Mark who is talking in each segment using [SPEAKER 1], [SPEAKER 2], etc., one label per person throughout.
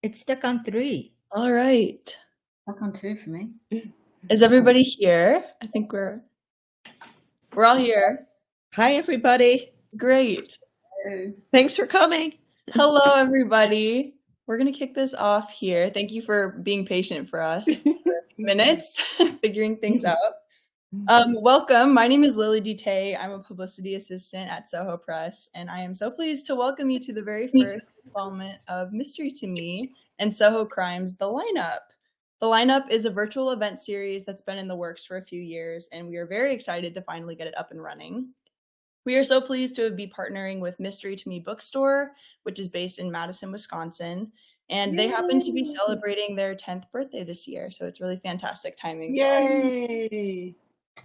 [SPEAKER 1] It's stuck on 3.
[SPEAKER 2] All right.
[SPEAKER 3] Stuck on 2 for me.
[SPEAKER 2] Is everybody here? I think we're all here.
[SPEAKER 4] Hi, everybody.
[SPEAKER 2] Great.
[SPEAKER 3] Hello.
[SPEAKER 4] Thanks for coming.
[SPEAKER 2] Hello, everybody. We're going to kick this off here. Thank you for being patient for us for a few minutes, figuring things out. Welcome. My name is Lily Dite. I'm a publicity assistant at Soho Press, and I am so pleased to welcome you to the very first installment of Mystery to Me and Soho Crime's The Lineup. The Lineup is a virtual event series that's been in the works for a few years, and we are very excited to finally get it up and running. We are so pleased to be partnering with Mystery to Me bookstore, which is based in Madison, Wisconsin, and they happen to be celebrating their 10th birthday this year, so it's really fantastic timing.
[SPEAKER 5] Yay!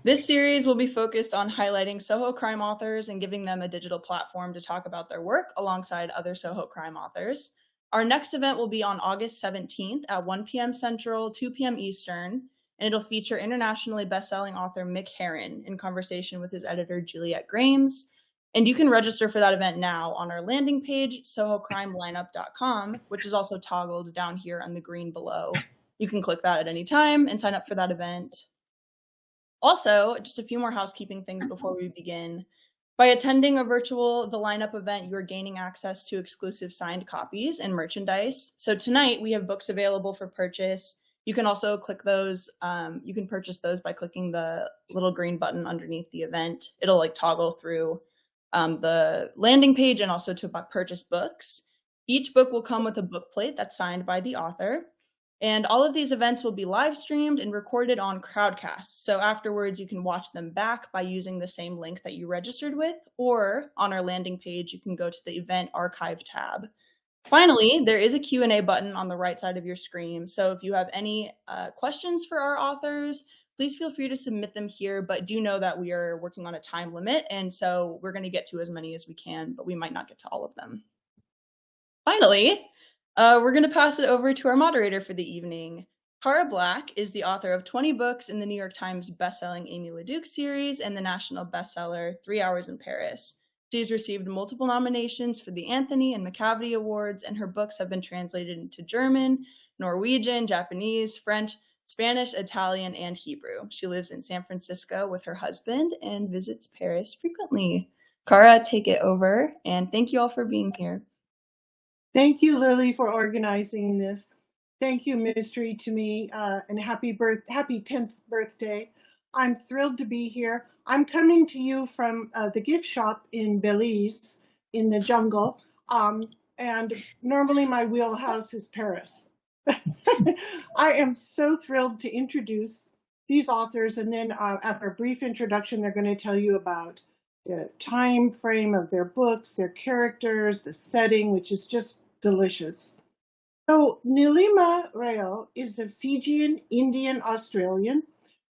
[SPEAKER 2] This series will be focused on highlighting Soho crime authors and giving them a digital platform to talk about their work alongside other Soho crime authors. Our next event will be on August 17th at 1 p.m. Central, 2 p.m. Eastern, and it'll feature internationally best-selling author Mick Herron in conversation with his editor Juliet Grames. And you can register for that event now on our landing page, sohocrimelineup.com, which is also toggled down here on the green below. You can click that at any time and sign up for that event. Also, just a few more housekeeping things before we begin. By attending a virtual The Lineup event, you are gaining access to exclusive signed copies and merchandise. So tonight we have books available for purchase. You can also click those. You can purchase those by clicking the little green button underneath the event. It'll toggle through the landing page and also to purchase books. Each book will come with a book plate that's signed by the author. And all of these events will be live streamed and recorded on Crowdcast. So afterwards, you can watch them back by using the same link that you registered with, or on our landing page, you can go to the event archive tab. Finally, there is a Q&A button on the right side of your screen. So if you have any questions for our authors, please feel free to submit them here, but do know that we are working on a time limit. And so we're going to get to as many as we can, but we might not get to all of them. Finally, we're going to pass it over to our moderator for the evening. Cara Black is the author of 20 books in the New York Times bestselling Amy LaDuke series and the national bestseller 3 Hours in Paris. She's received multiple nominations for the Anthony and McCavity Awards, and her books have been translated into German, Norwegian, Japanese, French, Spanish, Italian, and Hebrew. She lives in San Francisco with her husband and visits Paris frequently. Cara, take it over, and thank you all for being here.
[SPEAKER 5] Thank you, Lily, for organizing this. Thank you, Mystery to Me, and happy 10th birthday. I'm thrilled to be here. I'm coming to you from the gift shop in Belize, in the jungle, and normally my wheelhouse is Paris. I am so thrilled to introduce these authors, and then after a brief introduction, they're going to tell you about the time frame of their books, their characters, the setting, which is just delicious. So Nilima Rao is a Fijian Indian Australian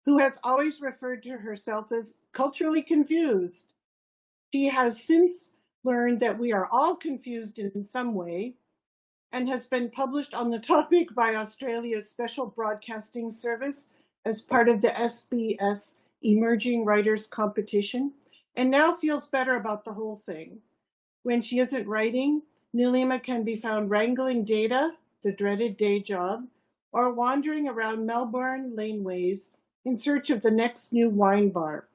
[SPEAKER 5] who has always referred to herself as culturally confused. She has since learned that we are all confused in some way and has been published on the topic by Australia's Special Broadcasting Service as part of the SBS Emerging Writers Competition, and now feels better about the whole thing. When she isn't writing, Nilima can be found wrangling data, the dreaded day job, or wandering around Melbourne laneways in search of the next new wine bar.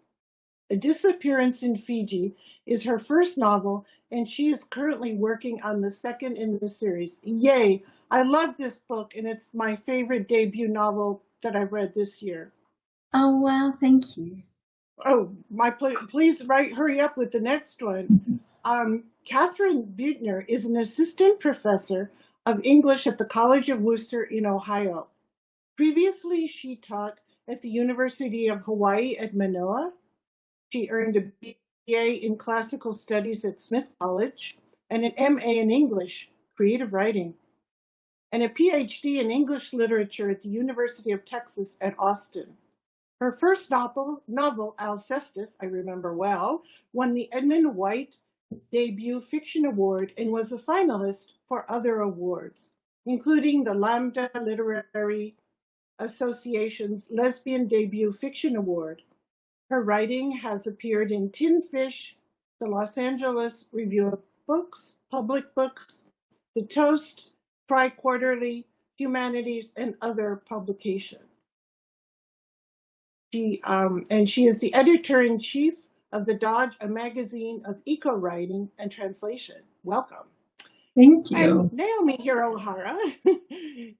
[SPEAKER 5] A Disappearance in Fiji is her first novel, and she is currently working on the second in the series. Yay! I love this book, and it's my favorite debut novel that I've read this year.
[SPEAKER 3] Oh, wow, thank you.
[SPEAKER 5] Oh, please hurry up with the next one. Katharine Beutner is an assistant professor of English at the College of Worcester in Ohio. Previously, she taught at the University of Hawaii at Manoa. She earned a BA in Classical Studies at Smith College and an MA in English, Creative Writing, and a PhD in English Literature at the University of Texas at Austin. Her first novel, Alcestis, I remember well, won the Edmund White Debut Fiction Award and was a finalist for other awards, including the Lambda Literary Association's Lesbian Debut Fiction Award. Her writing has appeared in Tin Fish, the Los Angeles Review of Books, Public Books, The Toast, Tri-Quarterly, Humanities, and other publications. She is the editor-in-chief of The Dodge, a magazine of eco-writing and translation. Welcome.
[SPEAKER 3] Thank you.
[SPEAKER 5] And Naomi Hirahara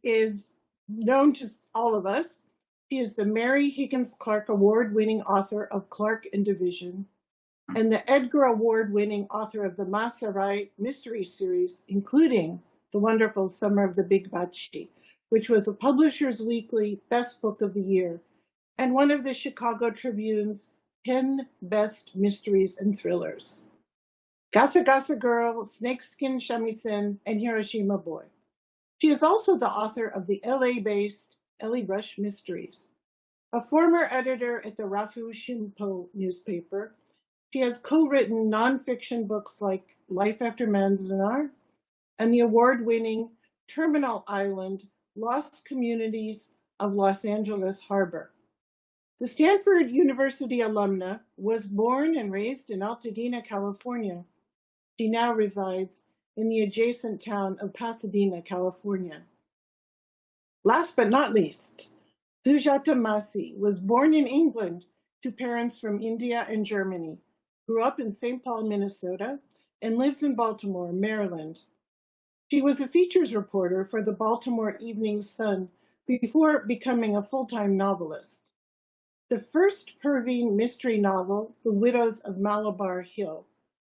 [SPEAKER 5] is known to all of us. She is the Mary Higgins Clark Award-winning author of Clark and Division, and the Edgar Award-winning author of the Massey mystery series, including the wonderful Summer of the Big Bachi, which was the Publishers Weekly Best Book of the Year, and one of the Chicago Tribune's 10 Best Mysteries and Thrillers. Gasa Gasa Girl, Snakeskin Shamisen, and Hiroshima Boy. She is also the author of the LA-based Ellie Rush Mysteries. A former editor at the Rafu Shinpo newspaper, she has co-written nonfiction books like Life After Manzanar and the award-winning Terminal Island, Lost Communities of Los Angeles Harbor. The Stanford University alumna was born and raised in Altadena, California. She now resides in the adjacent town of Pasadena, California. Last but not least, Sujata Massey was born in England to parents from India and Germany, grew up in St. Paul, Minnesota, and lives in Baltimore, Maryland. She was a features reporter for the Baltimore Evening Sun before becoming a full-time novelist. The first Pervine mystery novel, The Widows of Malabar Hill,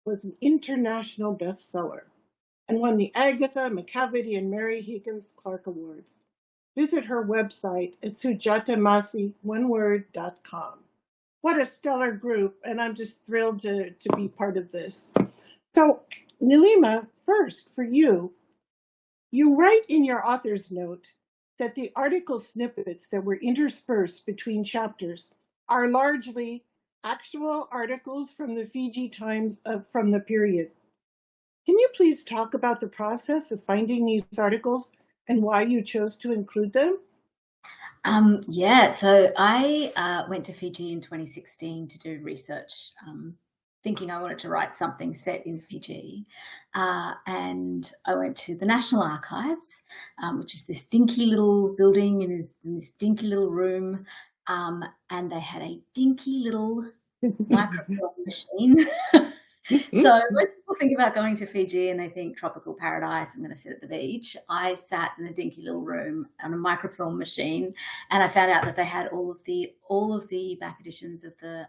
[SPEAKER 5] was an international bestseller and won the Agatha, McCavity, and Mary Higgins Clark Awards. Visit her website at sujatamassi.com. What a stellar group, and I'm just thrilled to be part of this. So, Nilima, first, for you, you write in your author's note that the article snippets that were interspersed between chapters are largely actual articles from the Fiji Times from the period. Can you please talk about the process of finding these articles and why you chose to include them?
[SPEAKER 3] Yeah, so I went to Fiji in 2016 to do research, thinking I wanted to write something set in Fiji. And I went to the National Archives, which is this dinky little building in this dinky little room. And they had a dinky little microfilm machine. So most people think about going to Fiji and they think tropical paradise, I'm going to sit at the beach. I sat in a dinky little room on a microfilm machine, and I found out that they had all of the back editions of the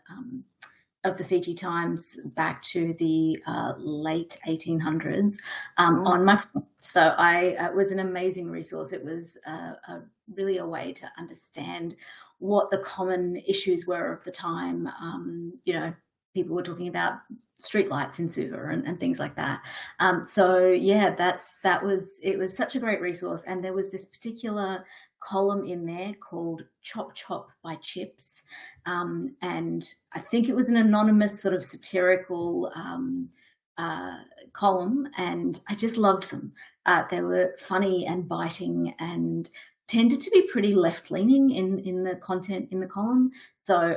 [SPEAKER 3] Fiji Times back to the late 1800s on microfilm. So it was an amazing resource. It was really a way to understand what the common issues were of the time. People were talking about streetlights in Suva and things like that. So yeah, it was such a great resource. And there was this particular column in there called Chop Chop by Chips. And I think it was an anonymous sort of satirical column, and I just loved them. They were funny and biting and tended to be pretty left-leaning in the content in the column. So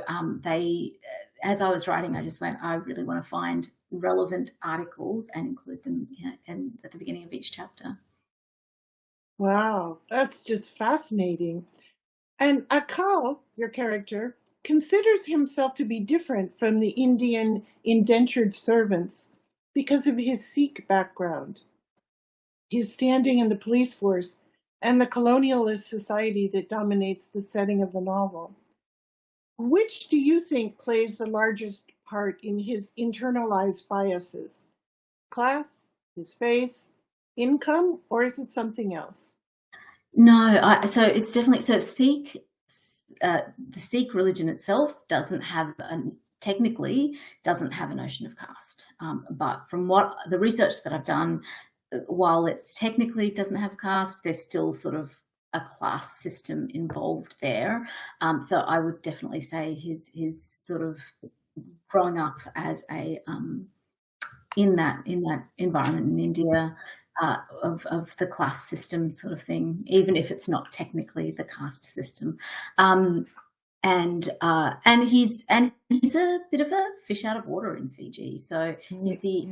[SPEAKER 3] as I was writing, I just went, I really want to find relevant articles and include them at the beginning of each chapter.
[SPEAKER 5] Wow, that's just fascinating. And Akal, your character, considers himself to be different from the Indian indentured servants because of his Sikh background, his standing in the police force, and the colonialist society that dominates the setting of the novel. Which do you think plays the largest part in his internalized biases? Class, his faith, income, or is it something else?
[SPEAKER 3] No, so it's definitely, Sikh, the Sikh religion itself technically doesn't have a notion of caste. But from what the research that I've done, while it's technically doesn't have caste, there's still sort of a class system involved there. So I would definitely say his sort of growing up as a in that environment in India of the class system sort of thing, even if it's not technically the caste system. And he's a bit of a fish out of water in Fiji. So he's the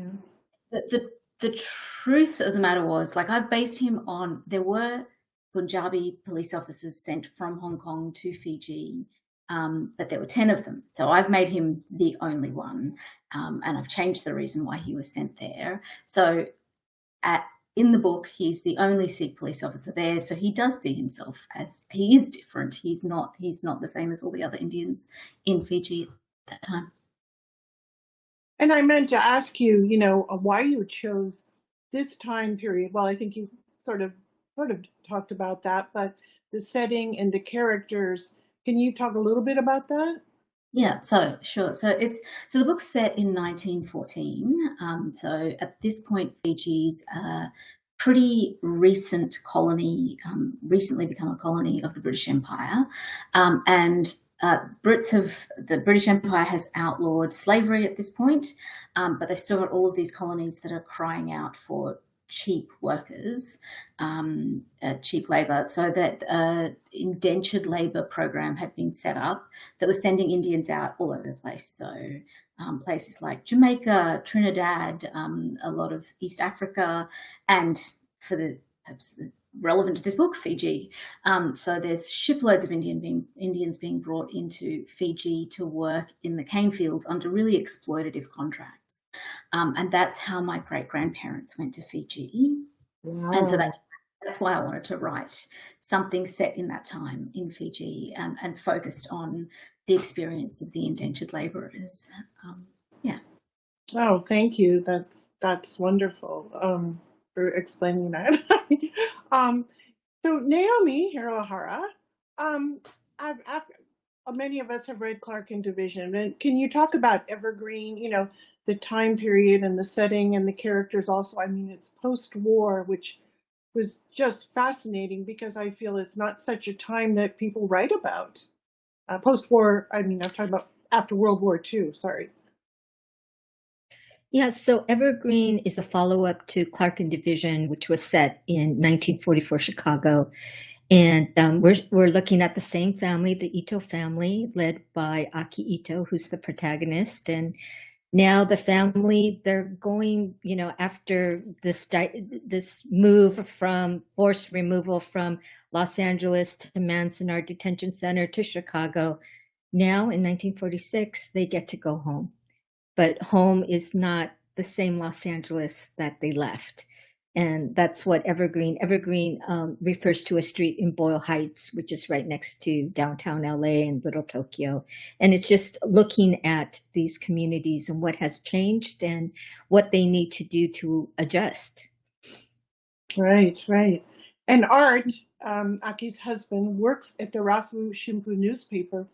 [SPEAKER 3] the truth of the matter was, like, I based him on, there were Punjabi police officers sent from Hong Kong to Fiji, but there were 10 of them. So I've made him the only one, and I've changed the reason why he was sent there. So in the book, he's the only Sikh police officer there, so he does see himself as, he is different. He's not the same as all the other Indians in Fiji at that time.
[SPEAKER 5] And I meant to ask you, why you chose this time period. Well, I think you sort of talked about that, but the setting and the characters, can you talk a little bit about that?
[SPEAKER 3] Yeah, so sure. So the book's set in 1914. So at this point, Fiji's a pretty recent colony, recently become a colony of the British Empire, and the British Empire has outlawed slavery at this point, but they've still got all of these colonies that are crying out for cheap workers, cheap labour, so that indentured labour program had been set up that was sending Indians out all over the place. So places like Jamaica, Trinidad, a lot of East Africa, and for the purposes relevant to this book, Fiji. So there's shiploads of Indians being brought into Fiji to work in the cane fields under really exploitative contracts. And that's how my great-grandparents went to Fiji.
[SPEAKER 5] Wow.
[SPEAKER 3] And so that's why I wanted to write something set in that time in Fiji, and focused on the experience of the indentured labourers. Yeah.
[SPEAKER 5] Oh, thank you. That's wonderful for explaining that. So Naomi Hirahara, many of us have read Clark and Division. And can you talk about Evergreen? The time period and the setting and the characters. Also, I mean, it's post-war, which was just fascinating because I feel it's not such a time that people write about. Post-war, I mean, I'm talking about after World War II. Sorry.
[SPEAKER 1] Yeah, so Evergreen is a follow-up to Clark and Division, which was set in 1944 Chicago. And we're looking at the same family, the Ito family, led by Aki Ito, who's the protagonist. And now the family, they're going, after this move from forced removal from Los Angeles to Manzanar Detention Center to Chicago. Now in 1946, they get to go home. But home is not the same Los Angeles that they left. And that's what Evergreen refers to a street in Boyle Heights, which is right next to downtown LA and Little Tokyo. And it's just looking at these communities and what has changed and what they need to do to adjust.
[SPEAKER 5] Right. And Art, Aki's husband, works at the Rafu Shimpu newspaper,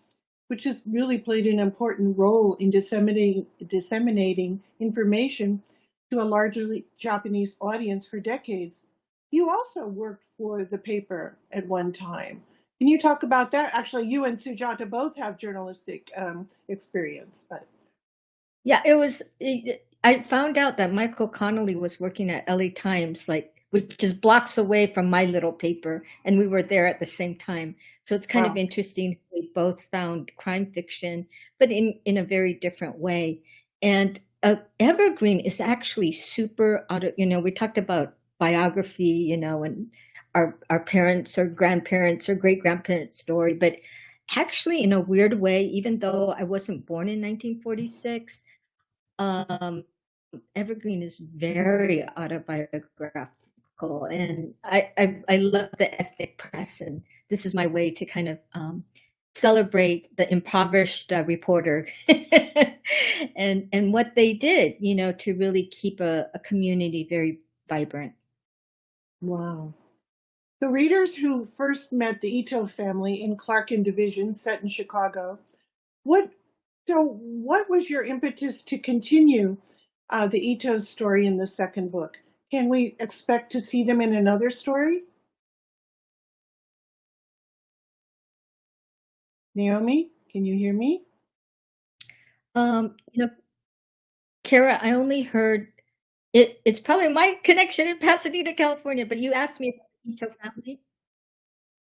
[SPEAKER 5] which has really played an important role in disseminating information to a largely Japanese audience for decades. You also worked for the paper at one time. Can you talk about that? Actually, you and Sujata both have journalistic experience. But
[SPEAKER 1] yeah, I found out that Michael Connolly was working at LA Times, which is blocks away from my little paper, and we were there at the same time. So it's kind of interesting. We both found crime fiction, but in a very different way. And Evergreen is actually super we talked about biography, and our parents or grandparents or great-grandparents' story, but actually in a weird way, even though I wasn't born in 1946, Evergreen is very autobiographical, and I love the ethnic press, and this is my way to kind of celebrate the impoverished reporter and what they did, to really keep a community very vibrant.
[SPEAKER 5] Wow. The readers who first met the Ito family in Clark and Division, set in Chicago, what was your impetus to continue the Ito's story in the second book? Can we expect to see them in another story? Naomi, can you hear me?
[SPEAKER 1] Kara, I only heard it's probably my connection in Pasadena, California, but you asked me about the Ito family.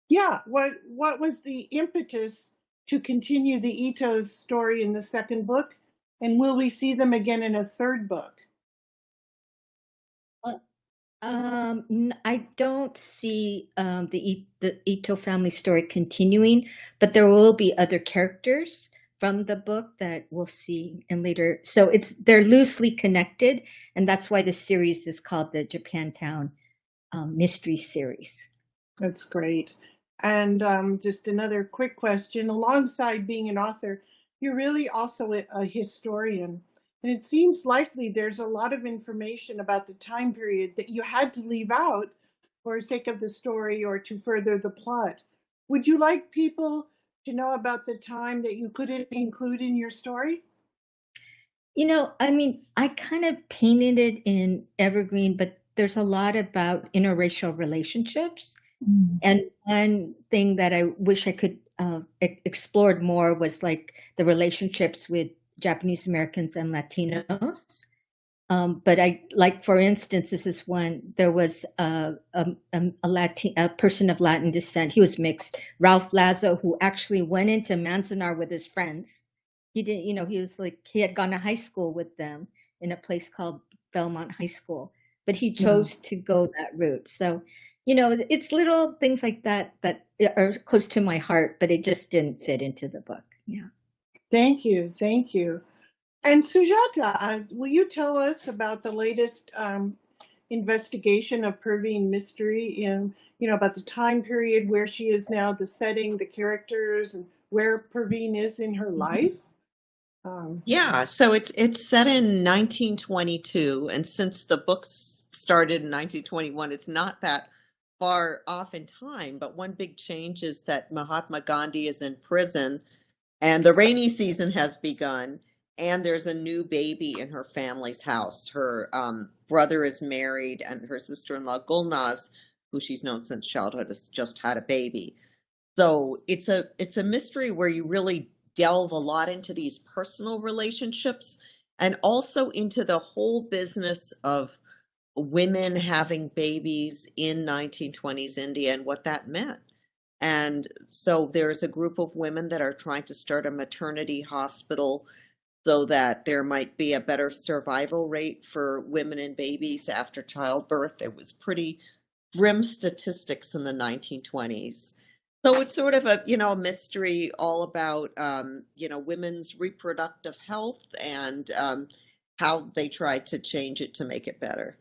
[SPEAKER 5] Yeah, what was the impetus to continue the Ito's story in the second book? And will we see them again in a third book?
[SPEAKER 1] I don't see the Ito family story continuing, but there will be other characters from the book that we'll see in later. So they're loosely connected, and that's why the series is called the Japantown Mystery Series.
[SPEAKER 5] That's great. And just another quick question. Alongside being an author, you're really also a historian. And it seems likely there's a lot of information about the time period that you had to leave out for sake of the story or to further the plot. Would you like people to know about the time that you couldn't include in your story?
[SPEAKER 1] I mean, I kind of painted it in Evergreen, but there's a lot about interracial relationships. And one thing that I wish I could explored more was like the relationships with Japanese Americans and Latinos. But for instance, this is one, there was a person of Latin descent. He was mixed, Ralph Lazo, who actually went into Manzanar with his friends. He didn't, he had gone to high school with them in a place called Belmont High School, but he chose to go that route. So, it's little things like that that are close to my heart, but it just didn't fit into the book. Yeah.
[SPEAKER 5] Thank you. Thank you. And Sujata, will you tell us about the latest investigation of Perveen Mystery about the time period where she is now, the setting, the characters, and where Perveen is in her life?
[SPEAKER 4] Yeah, so it's set in 1922, and since the books started in 1921, it's not that far off in time. But one big change is that Mahatma Gandhi is in prison, and the rainy season has begun, and there's a new baby in her family's house. Her brother is married, and her sister-in-law Gulnaz, who she's known since childhood, has just had a baby. So it's a mystery where you really delve a lot into these personal relationships and also into the whole business of women having babies in 1920s India and what that meant. And so there's a group of women that are trying to start a maternity hospital so that there might be a better survival rate for women and babies after childbirth. There was pretty grim statistics in the 1920s. So it's sort of a mystery all about, women's reproductive health and how they try to change it to make it better.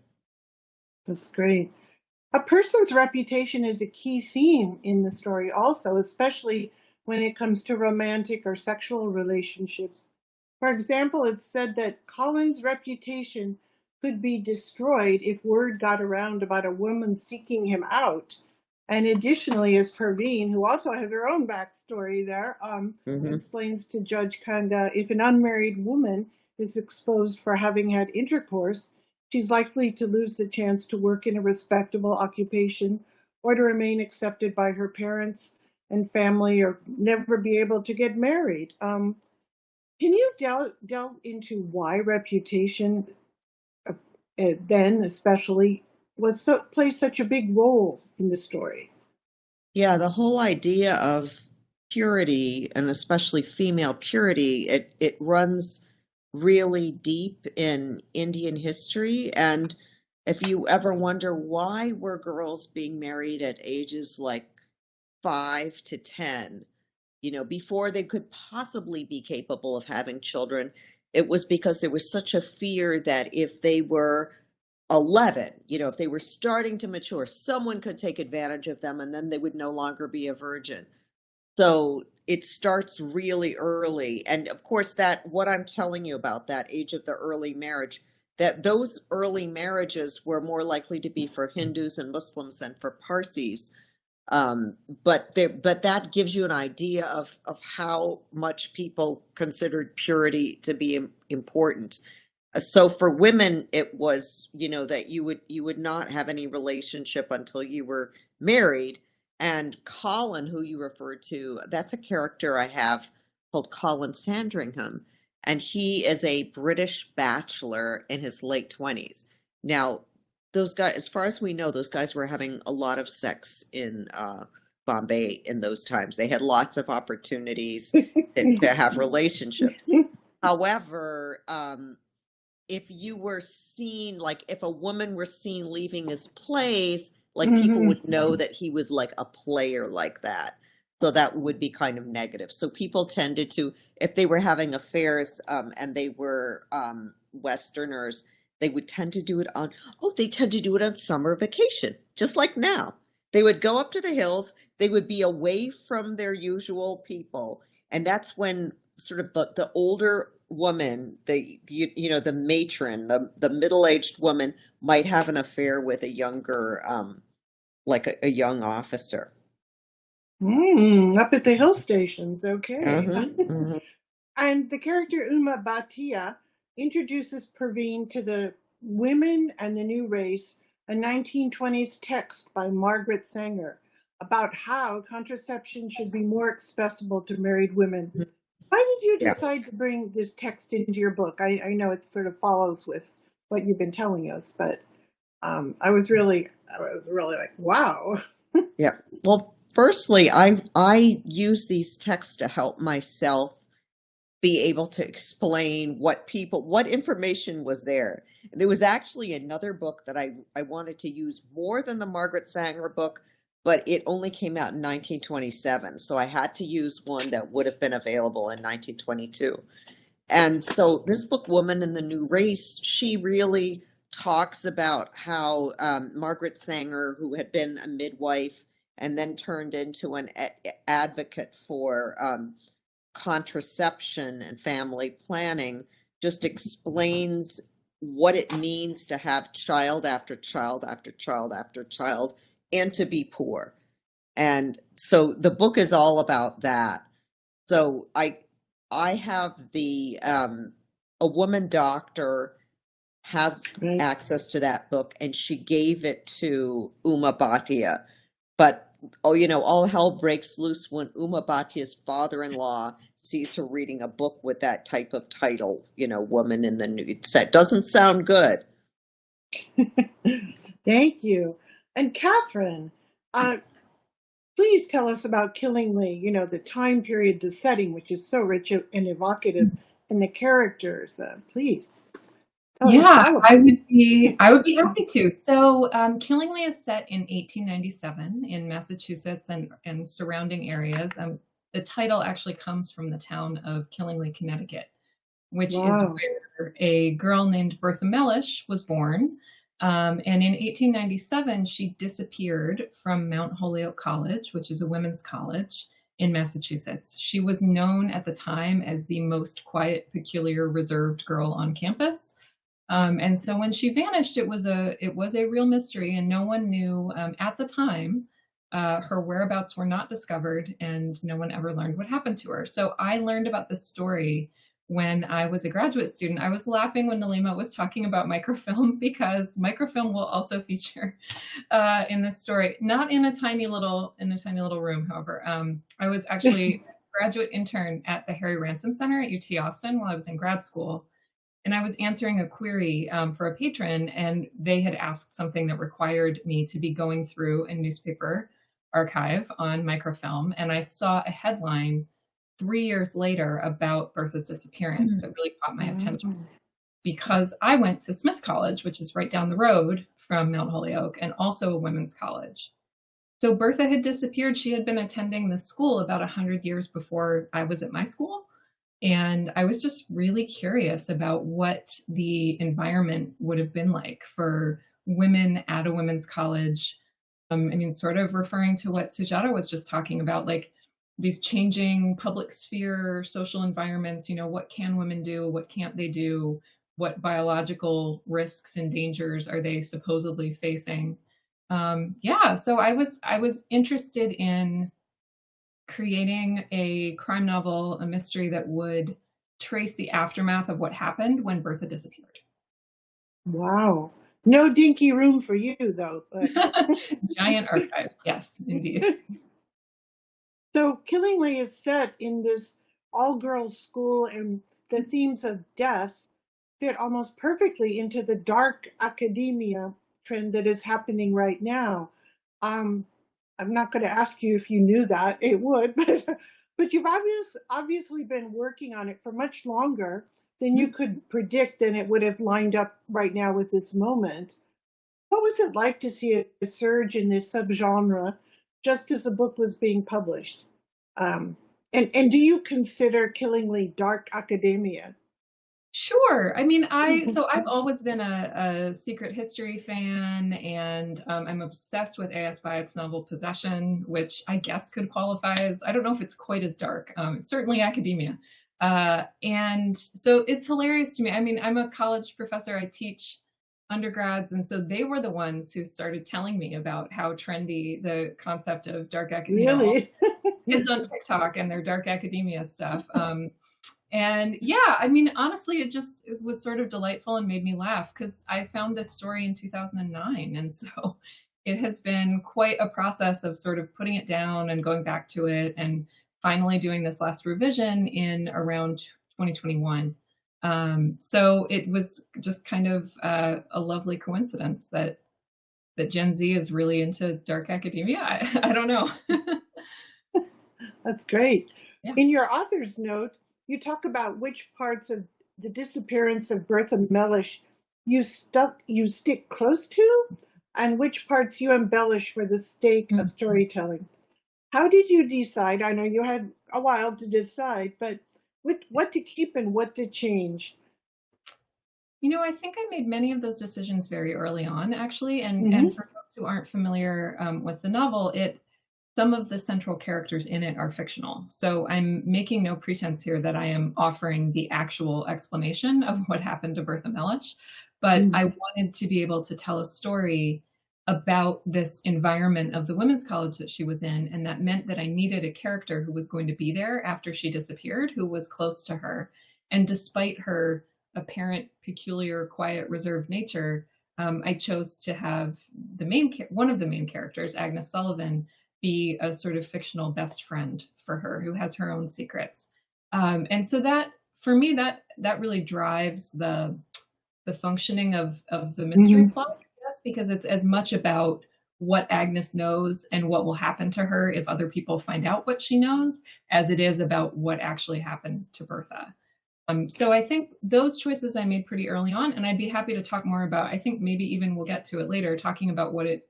[SPEAKER 5] That's great. A person's reputation is a key theme in the story also, especially when it comes to romantic or sexual relationships. For example, it's said that Colin's reputation could be destroyed if word got around about a woman seeking him out. And additionally, as Perveen, who also has her own backstory there, explains to Judge Kanda, if an unmarried woman is exposed for having had intercourse, she's likely to lose the chance to work in a respectable occupation or to remain accepted by her parents and family or never be able to get married. Can you delve into why reputation, then especially, plays such a big role in the story?
[SPEAKER 4] Yeah, the whole idea of purity, and especially female purity, it runs really deep in Indian history. And if you ever wonder why were girls being married at ages like 5 to 10, before they could possibly be capable of having children, it was because there was such a fear that if they were 11, if they were starting to mature, someone could take advantage of them and then they would no longer be a virgin. So it starts really early. And of course, that what I'm telling you about that age of the early marriage, that those early marriages were more likely to be for Hindus and Muslims than for Parsis. But that gives you an idea of how much people considered purity to be important. So for women, it was, that you would not have any relationship until you were married. And Colin, who you referred to, that's a character I have called Colin Sandringham. And he is a British bachelor in his late 20s. Now, those guys, as far as we know, those guys were having a lot of sex in Bombay in those times. They had lots of opportunities to have relationships. However, if you were seen, like if a woman were seen leaving his place, like
[SPEAKER 5] Mm-hmm.
[SPEAKER 4] people would know that he was like a player like that. So that would be kind of negative. So people tended to, if they were having affairs and they were Westerners, they would tend to do it on, they tend to do it on summer vacation, just like now. They would go up to the hills, they would be away from their usual people. And that's when sort of the older woman, the matron, the middle-aged woman might have an affair with a younger, like a young officer.
[SPEAKER 5] Up at the hill stations, okay.
[SPEAKER 4] Mhm.
[SPEAKER 5] And the character Uma Bhatia introduces Praveen to the Women and the New Race, a 1920s text by Margaret Sanger about how contraception should be more accessible to married women. Why did you
[SPEAKER 4] Yeah.
[SPEAKER 5] decide to bring this text into your book? I know it sort of follows with what you've been telling us, but I was really like, wow.
[SPEAKER 4] Yeah. Well, firstly, I use these texts to help myself be able to explain what information was there. There was actually another book that I wanted to use more than the Margaret Sanger book, but it only came out in 1927. So I had to use one that would have been available in 1922. And so this book, Woman in the New Race, she really talks about how Margaret Sanger, who had been a midwife and then turned into an advocate for contraception and family planning, just explains what it means to have child after child after child after child and to be poor. And so the book is all about that. So I have the a woman doctor has
[SPEAKER 5] Right.
[SPEAKER 4] access to that book, and she gave it to Uma Bhatia. But all hell breaks loose when Uma Bhatia's father-in-law sees her reading a book with that type of title, Woman in the New. It doesn't sound good.
[SPEAKER 5] Thank you. And Katharine, please tell us about Killingly, the time period, the setting, which is so rich and evocative, and the characters. Please. Tell us
[SPEAKER 6] Yeah,
[SPEAKER 5] all about
[SPEAKER 6] I would be happy to. So, Killingly is set in 1897 in Massachusetts and surrounding areas. The title actually comes from the town of Killingly, Connecticut, which is
[SPEAKER 5] Wow.
[SPEAKER 6] where a girl named Bertha Mellish was born. And in 1897, she disappeared from Mount Holyoke College, which is a women's college in Massachusetts. She was known at the time as the most quiet, peculiar, reserved girl on campus. And so when she vanished, it was a real mystery, and no one knew at the time. Her whereabouts were not discovered, and no one ever learned what happened to her. So I learned about this story when I was a graduate student. I was laughing when Nilima was talking about microfilm, because microfilm will also feature in this story, not in a tiny little room. However, I was actually a graduate intern at the Harry Ransom Center at UT Austin while I was in grad school. And I was answering a query for a patron, and they had asked something that required me to be going through a newspaper archive on microfilm. And I saw a headline 3 years later about Bertha's disappearance that really caught my attention, because I went to Smith College, which is right down the road from Mount Holyoke, and also a women's college. So Bertha had disappeared. She had been attending the school about 100 years before I was at my school. And I was just really curious about what the environment would have been like for women at a women's college. Sort of referring to what Sujata was just talking about, like these changing public sphere, social environments, what can women do? What can't they do? What biological risks and dangers are they supposedly facing? So I was interested in creating a crime novel, a mystery that would trace the aftermath of what happened when Bertha disappeared.
[SPEAKER 5] Wow. No dinky room for you, though. But...
[SPEAKER 6] Giant archive. Yes, indeed.
[SPEAKER 5] So Killingly is set in this all-girls school, and the themes of death fit almost perfectly into the dark academia trend that is happening right now. I'm not going to ask you if you knew that. It would, but you've obviously been working on it for much longer. than you could predict, and it would have lined up right now with this moment. What was it like to see a surge in this subgenre just as the book was being published? And do you consider Killingly dark academia?
[SPEAKER 6] Sure. I mean, I've always been a secret history fan, and I'm obsessed with A.S. Byatt's novel Possession, which I guess could qualify as, I don't know if it's quite as dark. It's certainly academia. And so it's hilarious to me. I mean, I'm a college professor. I teach undergrads, and so they were the ones who started telling me about how trendy the concept of dark academia
[SPEAKER 5] Really?
[SPEAKER 6] kids on TikTok and their dark academia stuff. And yeah, I mean, honestly, it was sort of delightful and made me laugh because I found this story in 2009. And so it has been quite a process of sort of putting it down and going back to it and finally doing this last revision in around 2021. So it was just kind of a lovely coincidence that Gen Z is really into dark academia. I don't know.
[SPEAKER 5] That's great.
[SPEAKER 6] Yeah.
[SPEAKER 5] In your author's note, you talk about which parts of the disappearance of Bertha Mellish you stick close to, and which parts you embellish for the sake of storytelling. How did you decide? I know you had a while to decide, but what to keep and what to change?
[SPEAKER 6] You know, I think I made many of those decisions very early on, actually. And for folks who aren't familiar with the novel, some of the central characters in it are fictional. So I'm making no pretense here that I am offering the actual explanation of what happened to Bertha Mellish, but I wanted to be able to tell a story about this environment of the women's college that she was in. And that meant that I needed a character who was going to be there after she disappeared, who was close to her. And despite her apparent peculiar, quiet, reserved nature, I chose to have one of the main characters, Agnes Sullivan, be a sort of fictional best friend for her who has her own secrets. And so that, for me, that really drives the functioning of the mystery plot, I guess, because it's as much about what Agnes knows and what will happen to her if other people find out what she knows, as it is about what actually happened to Bertha. So I think those choices I made pretty early on, and I'd be happy to talk more about, I think maybe even we'll get to it later, talking about what it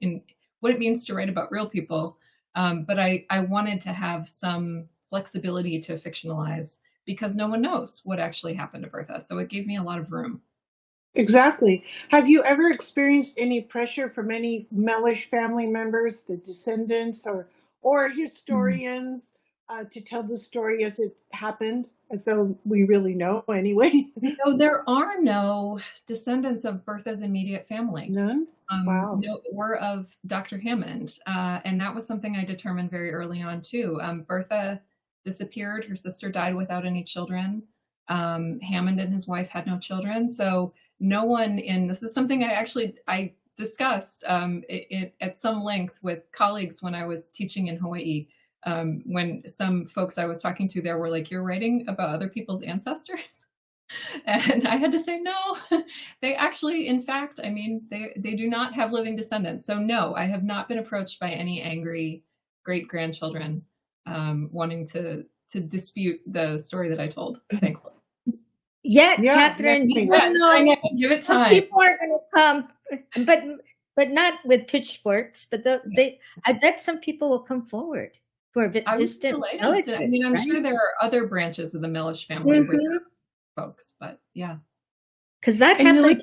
[SPEAKER 6] means to write about real people. But I wanted to have some flexibility to fictionalize because no one knows what actually happened to Bertha. So it gave me a lot of room.
[SPEAKER 5] Exactly. Have you ever experienced any pressure from any Mellish family members, the descendants or historians, to tell the story as it happened, as though we really know anyway?
[SPEAKER 6] No, there are no descendants of Bertha's immediate family.
[SPEAKER 5] None? Wow.
[SPEAKER 6] No, or of Dr. Hammond. And that was something I determined very early on too. Bertha disappeared. Her sister died without any children. Hammond and his wife had no children. So no one this is something I discussed at some length with colleagues when I was teaching in Hawaii. When some folks I was talking to there were like, "You're writing about other people's ancestors?" And I had to say, no, they actually, in fact, I mean, they do not have living descendants. So no, I have not been approached by any angry great-grandchildren wanting to dispute the story that I told, thankfully.
[SPEAKER 1] Yeah, Katharine, you
[SPEAKER 6] I know, give it time.
[SPEAKER 1] People are going to come, but not with pitchforks. But I bet some people will come forward who are distant relatives.
[SPEAKER 6] I mean, I'm sure there are other branches of the Mellish family folks, but yeah.
[SPEAKER 1] Because that happened.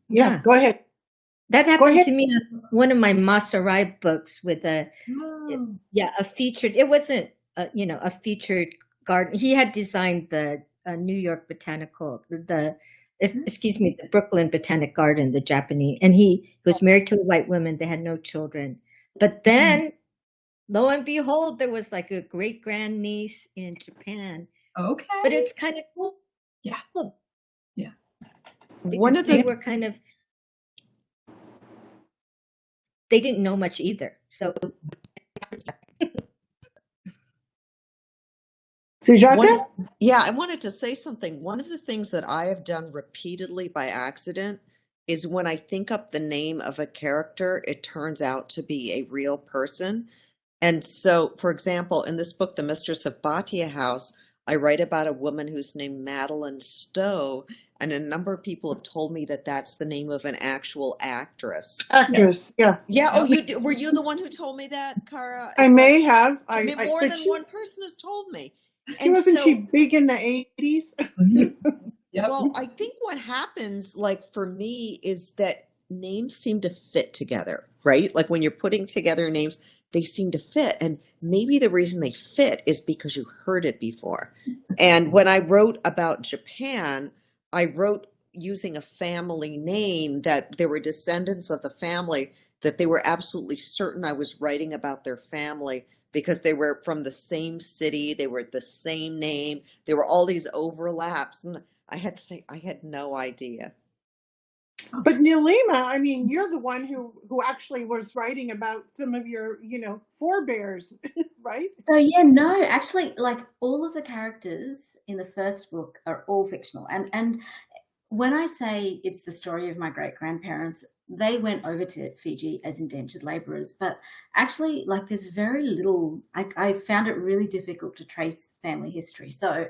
[SPEAKER 5] Yeah, go ahead.
[SPEAKER 1] That happened to me on one of my Massey books with a featured. It wasn't a featured garden. He had designed the New York Botanical, the Brooklyn Botanic Garden, the Japanese, and he was married to a white woman. They had no children, but then, lo and behold, there was like a great grandniece in Japan.
[SPEAKER 6] Okay,
[SPEAKER 1] but it's kind of cool.
[SPEAKER 6] Yeah, yeah.
[SPEAKER 4] One of
[SPEAKER 1] they were kind of. They didn't know much either, so.
[SPEAKER 5] Sujata?
[SPEAKER 4] I wanted to say something. One of the things that I have done repeatedly by accident is when I think up the name of a character, it turns out to be a real person. And so, for example, in this book, The Mistress of Bhatia House, I write about a woman who's named Madeline Stowe, and a number of people have told me that that's the name of an actual actress.
[SPEAKER 5] Actress, yeah.
[SPEAKER 4] Yeah. Oh, were you the one who told me that, Cara?
[SPEAKER 5] I may have.
[SPEAKER 4] I mean, more
[SPEAKER 5] but
[SPEAKER 4] than one person has told me.
[SPEAKER 5] wasn't
[SPEAKER 4] so,
[SPEAKER 5] she big in the 80s?
[SPEAKER 6] Yep.
[SPEAKER 4] well, I think what happens, like for me, is that names seem to fit together, right? Like when you're putting together names, they seem to fit. And maybe the reason they fit is because you heard it before. And when I wrote about Japan, I wrote using a family name that there were descendants of the family, that they were absolutely certain I was writing about their family because they were from the same city, they were the same name, there were all these overlaps. And I had to say, I had no idea.
[SPEAKER 5] But Nilima, I mean, you're the one who actually was writing about some of your, forebears, right?
[SPEAKER 3] So yeah, no, actually, like all of the characters in the first book are all fictional. And when I say it's the story of my great-grandparents, they went over to Fiji as indentured laborers, but actually, like, there's very little. I found it really difficult to trace family history. So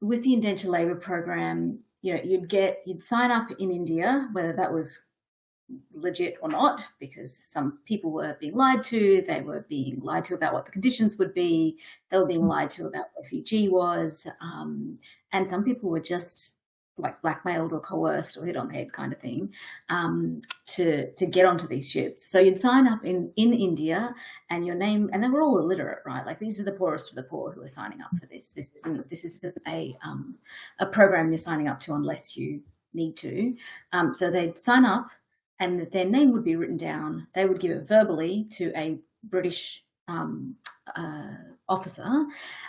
[SPEAKER 3] with the indentured labor program, you'd sign up in India, whether that was legit or not, because some people were being lied to. They were being lied to about what the conditions would be. They were being lied to about where Fiji was, and some people were just like blackmailed or coerced or hit on the head kind of thing to get onto these ships. So you'd sign up in India, and your name, and they were all illiterate, right? Like these are the poorest of the poor who are signing up for this. This isn't a program you're signing up to unless you need to. So they'd sign up, and their name would be written down. They would give it verbally to a British officer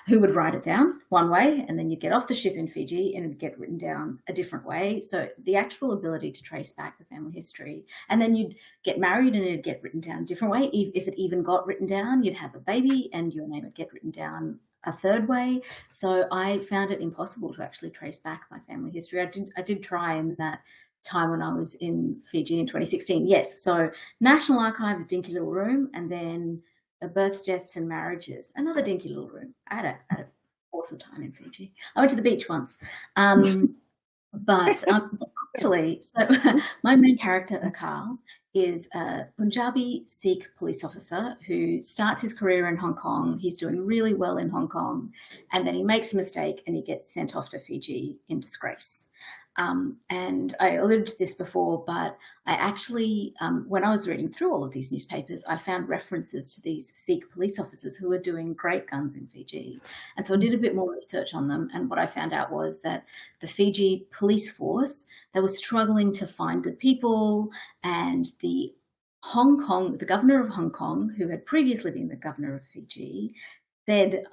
[SPEAKER 3] who would write it down one way, and then you'd get off the ship in Fiji and it'd get written down a different way. So the actual ability to trace back the family history, and then you'd get married and it'd get written down a different way. If it even got written down, you'd have a baby and your name would get written down a third way. So I found it impossible to actually trace back my family history. I did try in that time when I was in Fiji in 2016. Yes, so National Archives, dinky little room, and then the births, deaths, and marriages, another dinky little room. I had an awesome time in Fiji. I went to the beach once. But actually, so my main character, Akal, is a Punjabi Sikh police officer who starts his career in Hong Kong. He's doing really well in Hong Kong, and then he makes a mistake and he gets sent off to Fiji in disgrace. And I alluded to this before, but I actually, when I was reading through all of these newspapers, I found references to these Sikh police officers who were doing great guns in Fiji. And so I did a bit more research on them. And what I found out was that the Fiji police force, they were struggling to find good people, and the governor of Hong Kong, who had previously been the governor of Fiji, said,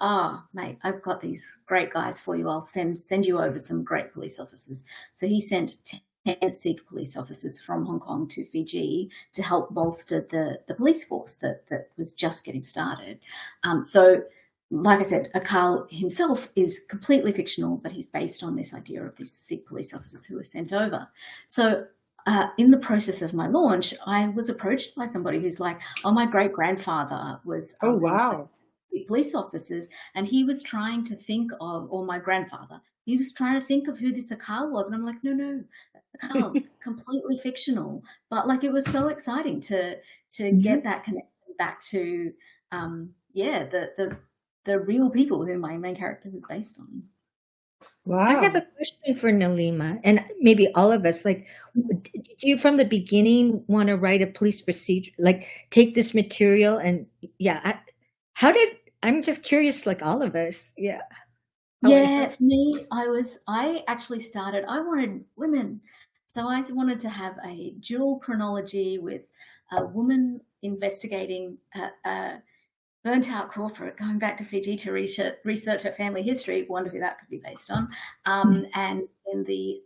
[SPEAKER 3] mate, I've got these great guys for you. I'll send you over some great police officers. So he sent 10 Sikh police officers from Hong Kong to Fiji to help bolster the police force that was just getting started. So like I said, Akal himself is completely fictional, but he's based on this idea of these Sikh police officers who were sent over. So in the process of my launch, I was approached by somebody who's like, my great-grandfather was
[SPEAKER 5] Oh, wow.
[SPEAKER 3] police officers, and he was trying to think of, or my grandfather, he was trying to think of who this Akal was. And I'm like, no, Akal, completely fictional. But like, it was so exciting to get that connection back to, the real people who my main character was based on.
[SPEAKER 5] Wow.
[SPEAKER 1] I have a question for Nilima, and maybe all of us. Like, did you from the beginning want to write a police procedure, like take this material and I'm just curious, like all of us. Yeah.
[SPEAKER 3] For me, I actually started, I wanted women. So I wanted to have a dual chronology with a woman investigating a burnt out corporate going back to Fiji to research her family history. Wonder who that could be based on. And in the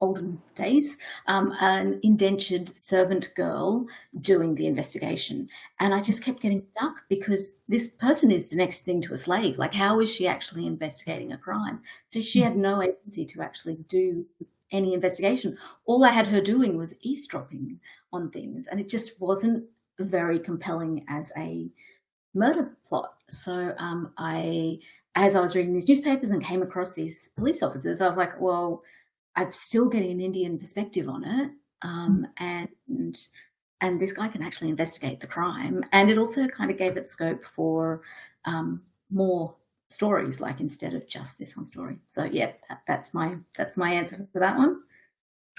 [SPEAKER 3] olden days, an indentured servant girl doing the investigation. And I just kept getting stuck because this person is the next thing to a slave. Like, how is she actually investigating a crime? So she had no agency to actually do any investigation. All I had her doing was eavesdropping on things. And it just wasn't very compelling as a murder plot. So as I was reading these newspapers and came across these police officers, I was like, well, I'm still getting an Indian perspective on it, and this guy can actually investigate the crime. And it also kind of gave it scope for more stories, like instead of just this one story. So yeah, that's my answer for that one.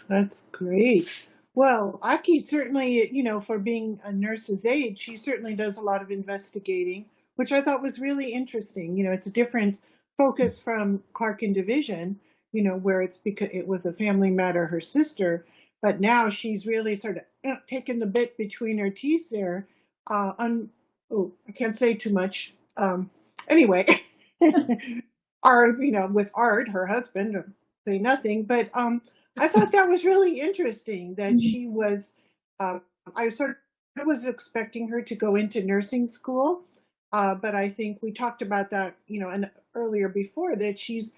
[SPEAKER 5] That's great. Well, Aki certainly, for being a nurse's aide, she certainly does a lot of investigating, which I thought was really interesting. It's a different focus from Clark and Division, where it's because it was a family matter, her sister, but now she's really sort of taken the bit between her teeth there. I can't say too much. Anyway, with Art, her husband, say nothing, but I thought that was really interesting that she was, I was expecting her to go into nursing school, but I think we talked about that, and earlier before, that she's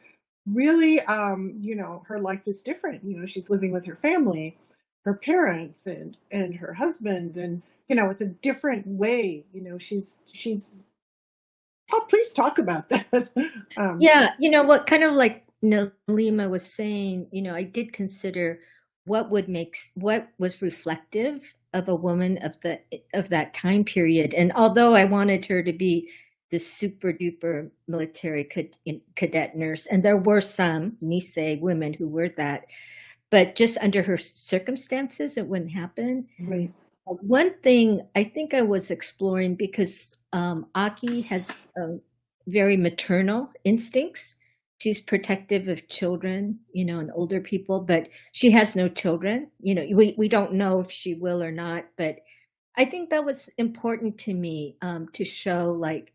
[SPEAKER 5] really, her life is different. She's living with her family, her parents and her husband, and, it's a different way, oh, please talk about that.
[SPEAKER 1] Yeah, what kind of like Nilima was saying, I did consider what was reflective of a woman of that time period. And although I wanted her to be this super duper military cadet nurse, and there were some Nisei women who were that, but just under her circumstances, it wouldn't happen.
[SPEAKER 5] Right.
[SPEAKER 1] One thing I think I was exploring, because Aki has very maternal instincts. She's protective of children, and older people, but she has no children. We don't know if she will or not, but I think that was important to me to show, like,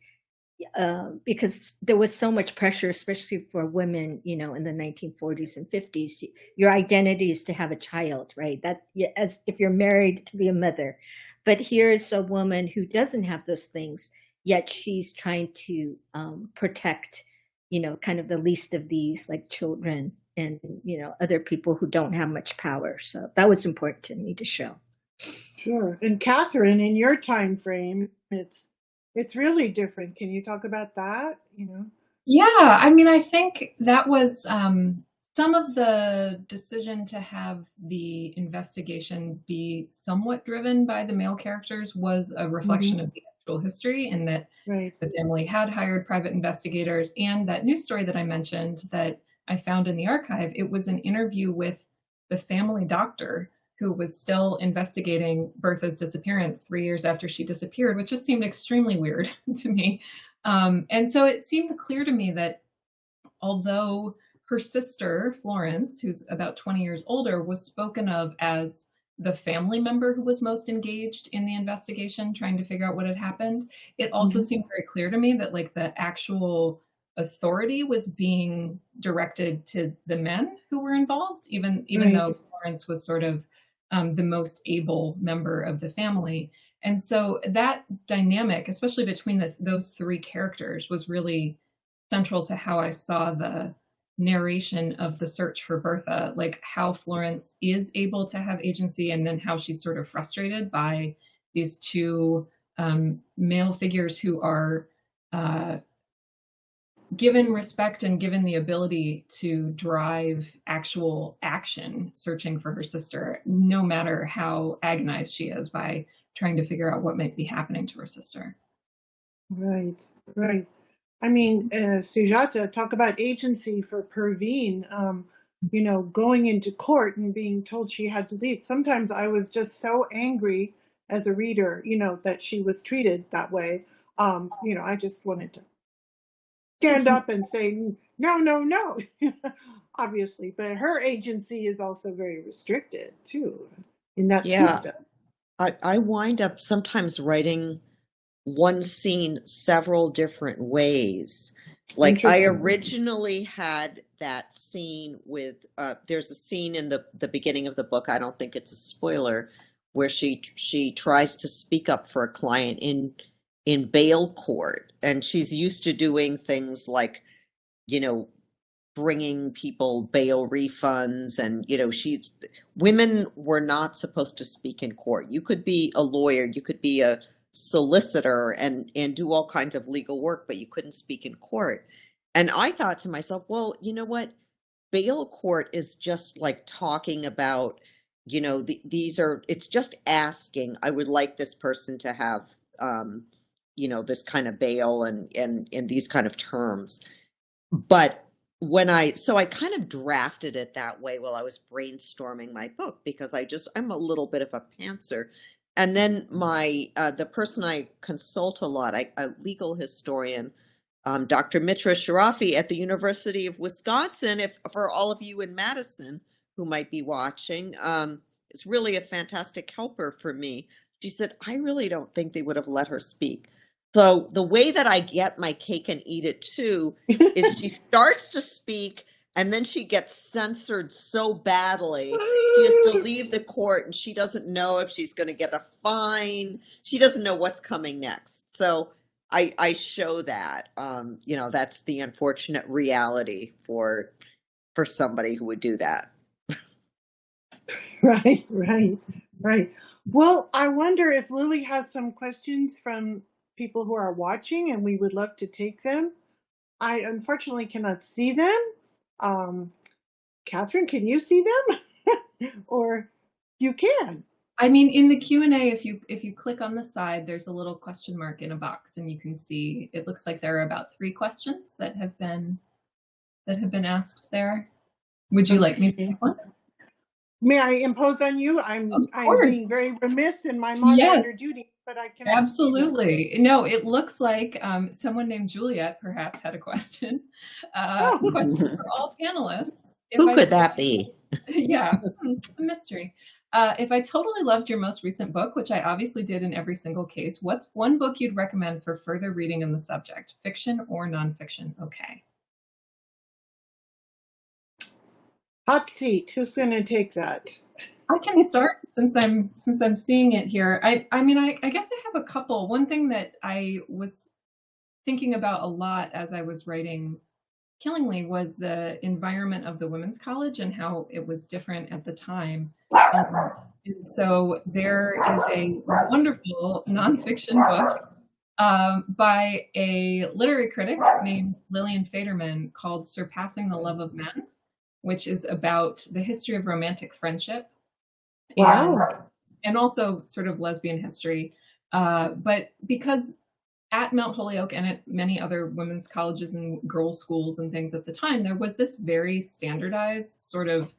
[SPEAKER 1] because there was so much pressure, especially for women, in the 1940s and 50s. Your identity is to have a child, right? That, as if you're married, to be a mother. But here's a woman who doesn't have those things, yet she's trying to protect, kind of the least of these, like children and, other people who don't have much power. So that was important to me to show.
[SPEAKER 5] Sure. And Katharine, in your time frame, it's really different. Can you talk about that?
[SPEAKER 6] Yeah, I mean, I think that was some of the decision to have the investigation be somewhat driven by the male characters was a reflection of the actual history, and that the family had hired private investigators. And that news story that I mentioned that I found in the archive, it was an interview with the family doctor who was still investigating Bertha's disappearance 3 years after she disappeared, which just seemed extremely weird to me. And so it seemed clear to me that although her sister, Florence, who's about 20 years older, was spoken of as the family member who was most engaged in the investigation, trying to figure out what had happened, it also seemed very clear to me that, like, the actual authority was being directed to the men who were involved, even though Florence was sort of the most able member of the family. And so that dynamic, especially between those three characters, was really central to how I saw the narration of the search for Bertha, like how Florence is able to have agency, and then how she's sort of frustrated by these two male figures who are given respect and given the ability to drive actual action searching for her sister, no matter how agonized she is by trying to figure out what might be happening to her sister.
[SPEAKER 5] Right. I mean, Sujata, talk about agency for Perveen, going into court and being told she had to leave. Sometimes I was just so angry as a reader, that she was treated that way. I just wanted to stand up and say, no, obviously. But her agency is also very restricted, too, in that system.
[SPEAKER 4] I wind up sometimes writing one scene several different ways. Like, I originally had that scene with, there's a scene in the beginning of the book, I don't think it's a spoiler, where she tries to speak up for a client in bail court, and she's used to doing things like, bringing people bail refunds, and women were not supposed to speak in court. You could be a lawyer, you could be a solicitor and do all kinds of legal work, but you couldn't speak in court. And I thought to myself, well, you know what? Bail court is just like talking about, it's just asking, I would like this person to have, this kind of bail and in these kind of terms. But so I kind of drafted it that way while I was brainstorming my book, because I'm a little bit of a pantser. And then the person I consult a lot, a legal historian, Dr. Mitra Sharafi at the University of Wisconsin, for all of you in Madison who might be watching, is really a fantastic helper for me. She said, I really don't think they would have let her speak. So the way that I get my cake and eat it too is she starts to speak and then she gets censored so badly. She has to leave the court and she doesn't know if she's going to get a fine. She doesn't know what's coming next. So I show that, that's the unfortunate reality for somebody who would do that.
[SPEAKER 5] Right. Well, I wonder if Lily has some questions from people who are watching, and we would love to take them. I unfortunately cannot see them. Katharine, can you see them? Or you can.
[SPEAKER 6] I mean, in the Q&A, if you click on the side, there's a little question mark in a box, and you can see it looks like there are about 3 questions that have been asked there. Would you like me to pick one?
[SPEAKER 5] May I impose on you? I'm being very remiss in my moderator duty, but I can.
[SPEAKER 6] Absolutely. No, it looks like someone named Juliet perhaps had a question. Question for all panelists.
[SPEAKER 4] Who could that be?
[SPEAKER 6] Yeah, a mystery. If I totally loved your most recent book, which I obviously did in every single case, what's one book you'd recommend for further reading in the subject? Fiction or nonfiction? Okay.
[SPEAKER 5] Hot seat. Who's going to take that?
[SPEAKER 6] I can start since I'm seeing it here. I mean, I guess I have a couple. One thing that I was thinking about a lot as I was writing Killingly was the environment of the women's college and how it was different at the time. And so there is a wonderful nonfiction book by a literary critic named Lillian Faderman called Surpassing the Love of Men, which is about the history of romantic friendship.
[SPEAKER 5] Wow.
[SPEAKER 6] And also sort of lesbian history. But because at Mount Holyoke and at many other women's colleges and girls' schools and things at the time, there was this very standardized, sort of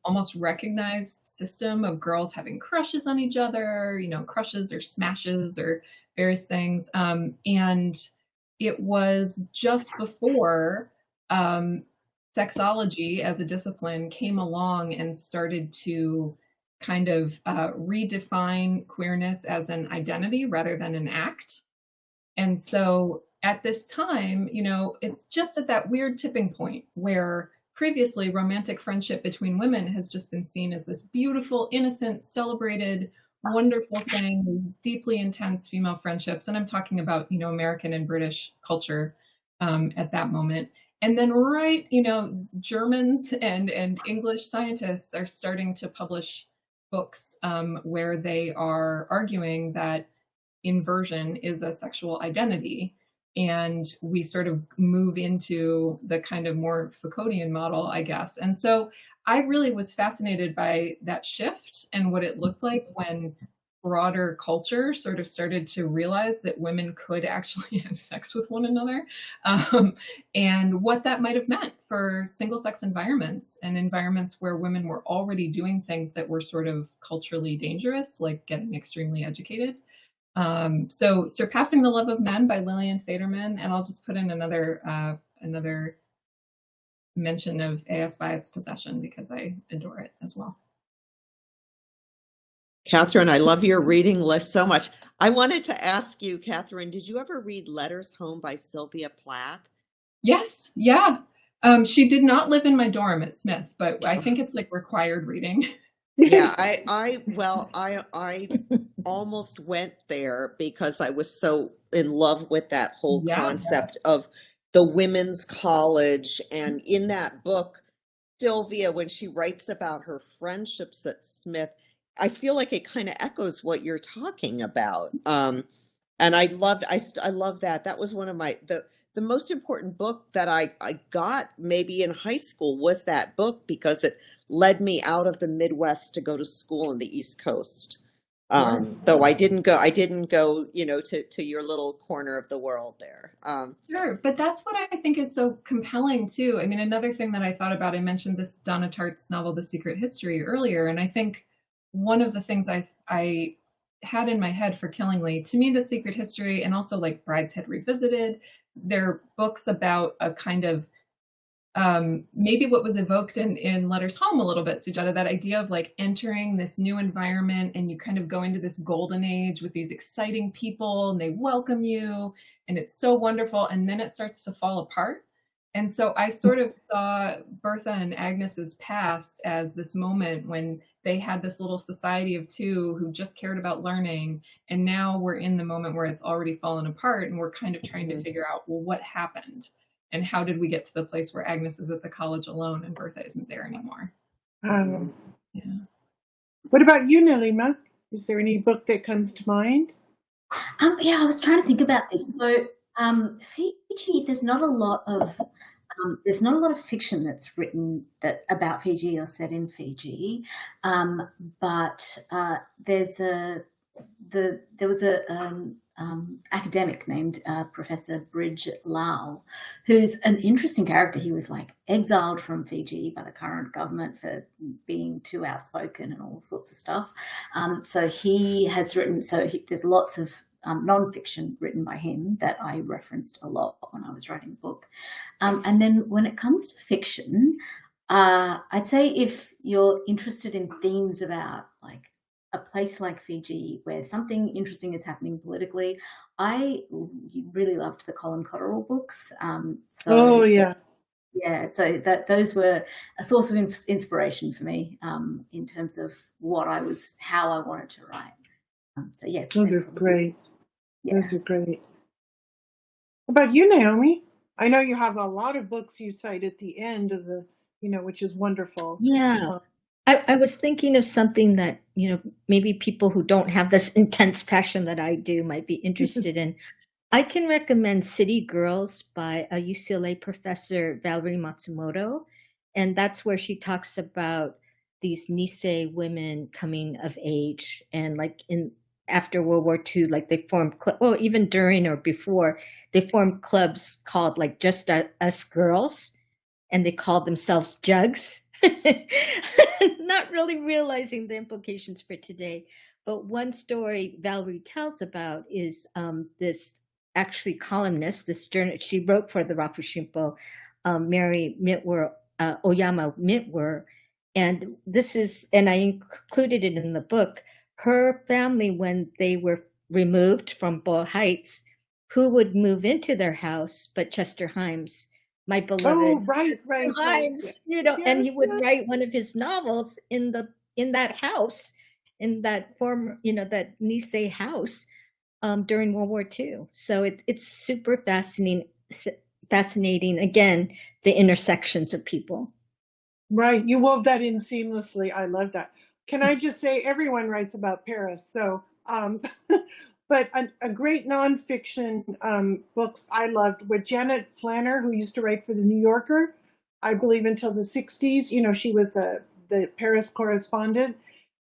[SPEAKER 6] almost recognized system of girls having crushes on each other, crushes or smashes or various things. And it was just before sexology as a discipline came along and started to kind of redefine queerness as an identity rather than an act. And so at this time, it's just at that weird tipping point where previously romantic friendship between women has just been seen as this beautiful, innocent, celebrated, wonderful thing, these deeply intense female friendships. And I'm talking about, American and British culture at that moment. And then Germans and English scientists are starting to publish books where they are arguing that inversion is a sexual identity. And we sort of move into the kind of more Foucauldian model, I guess. And so I really was fascinated by that shift and what it looked like when broader culture sort of started to realize that women could actually have sex with one another, and what that might have meant for single-sex environments and environments where women were already doing things that were sort of culturally dangerous, like getting extremely educated. So Surpassing the Love of Men by Lillian Faderman, and I'll just put in another mention of A.S. Byatt's Possession because I adore it as well.
[SPEAKER 4] Katharine, I love your reading list so much. I wanted to ask you, Katharine, did you ever read Letters Home by Sylvia Plath?
[SPEAKER 6] Yes, yeah. She did not live in my dorm at Smith, but I think it's like required reading.
[SPEAKER 4] Yeah, I almost went there because I was so in love with that whole concept of the women's college. And in that book, Sylvia, when she writes about her friendships at Smith, I feel like it kind of echoes what you're talking about. And I love that. That was one of the most important book that I got maybe in high school was that book because it led me out of the Midwest to go to school in the East Coast. Though I didn't go, to your little corner of the world there.
[SPEAKER 6] Sure, but that's what I think is so compelling too. I mean, another thing that I thought about, I mentioned this Donna Tartt's novel, The Secret History, earlier, and I think one of the things I had in my head for Killingly, to me, The Secret History and also like Brideshead Revisited, they're books about a kind of maybe what was evoked in Letters Home a little bit, Sujata, that idea of like entering this new environment and you kind of go into this golden age with these exciting people and they welcome you and it's so wonderful. And then it starts to fall apart. And so I sort of saw Bertha and Agnes's past as this moment when they had this little society of two who just cared about learning. And now we're in the moment where it's already fallen apart and we're kind of trying to figure out, well, what happened? And how did we get to the place where Agnes is at the college alone and Bertha isn't there anymore?
[SPEAKER 5] Yeah. What about you, Nilima? Is there any book that comes to mind?
[SPEAKER 3] Yeah, I was trying to think about this. So, Fiji, there's not a lot of fiction that's written about Fiji or set in Fiji, but there was a academic named Professor Bridge Lal, who's an interesting character. He was like exiled from Fiji by the current government for being too outspoken and all sorts of stuff. So he has written, there's lots of non-fiction written by him that I referenced a lot when I was writing the book. And then when it comes to fiction, I'd say if you're interested in themes about like a place like Fiji where something interesting is happening politically, I really loved the Colin Cotterill books.
[SPEAKER 5] Oh yeah.
[SPEAKER 3] Yeah, so those were a source of inspiration for me in terms of how I wanted to write. So yeah,
[SPEAKER 5] those are great.
[SPEAKER 3] Yeah.
[SPEAKER 5] Those are great. How about you, Naomi? I know you have a lot of books you cite at the end of the, which is wonderful.
[SPEAKER 1] Yeah. I was thinking of something that, maybe people who don't have this intense passion that I do might be interested in. I can recommend City Girls by a UCLA professor, Valerie Matsumoto. And that's where she talks about these Nisei women coming of age and like after World War II, like they formed, even during or before, they formed clubs called like Just Us Girls, and they called themselves Jugs. Not really realizing the implications for today. But one story Valerie tells about is this actually columnist, this journalist, she wrote for the Rafushimpo, Mary Mitwer, Oyama Mitwer. And I included it in the book, her family, when they were removed from Boyle Heights, who would move into their house but Chester Himes, my beloved.
[SPEAKER 5] Oh, right.
[SPEAKER 1] Himes,
[SPEAKER 5] Yes,
[SPEAKER 1] and he would write one of his novels in that house, in that former, that Nisei house during World War II. So it's super fascinating. Again, the intersections of people.
[SPEAKER 5] Right. You wove that in seamlessly. I love that. Can I just say everyone writes about Paris? So, but a great nonfiction books I loved were Janet Flanner, who used to write for the New Yorker, I believe until the 60s. She was the Paris correspondent,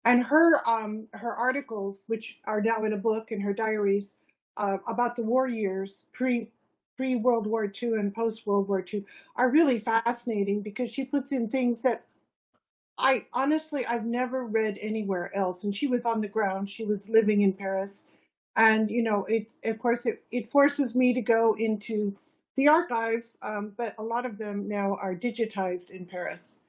[SPEAKER 5] and her articles, which are now in a book, and her diaries about the war years, pre-World War II and post-World War II, are really fascinating because she puts in things that I've never read anywhere else. And she was on the ground. She was living in Paris. And, of course, it forces me to go into the archives, but a lot of them now are digitized in Paris.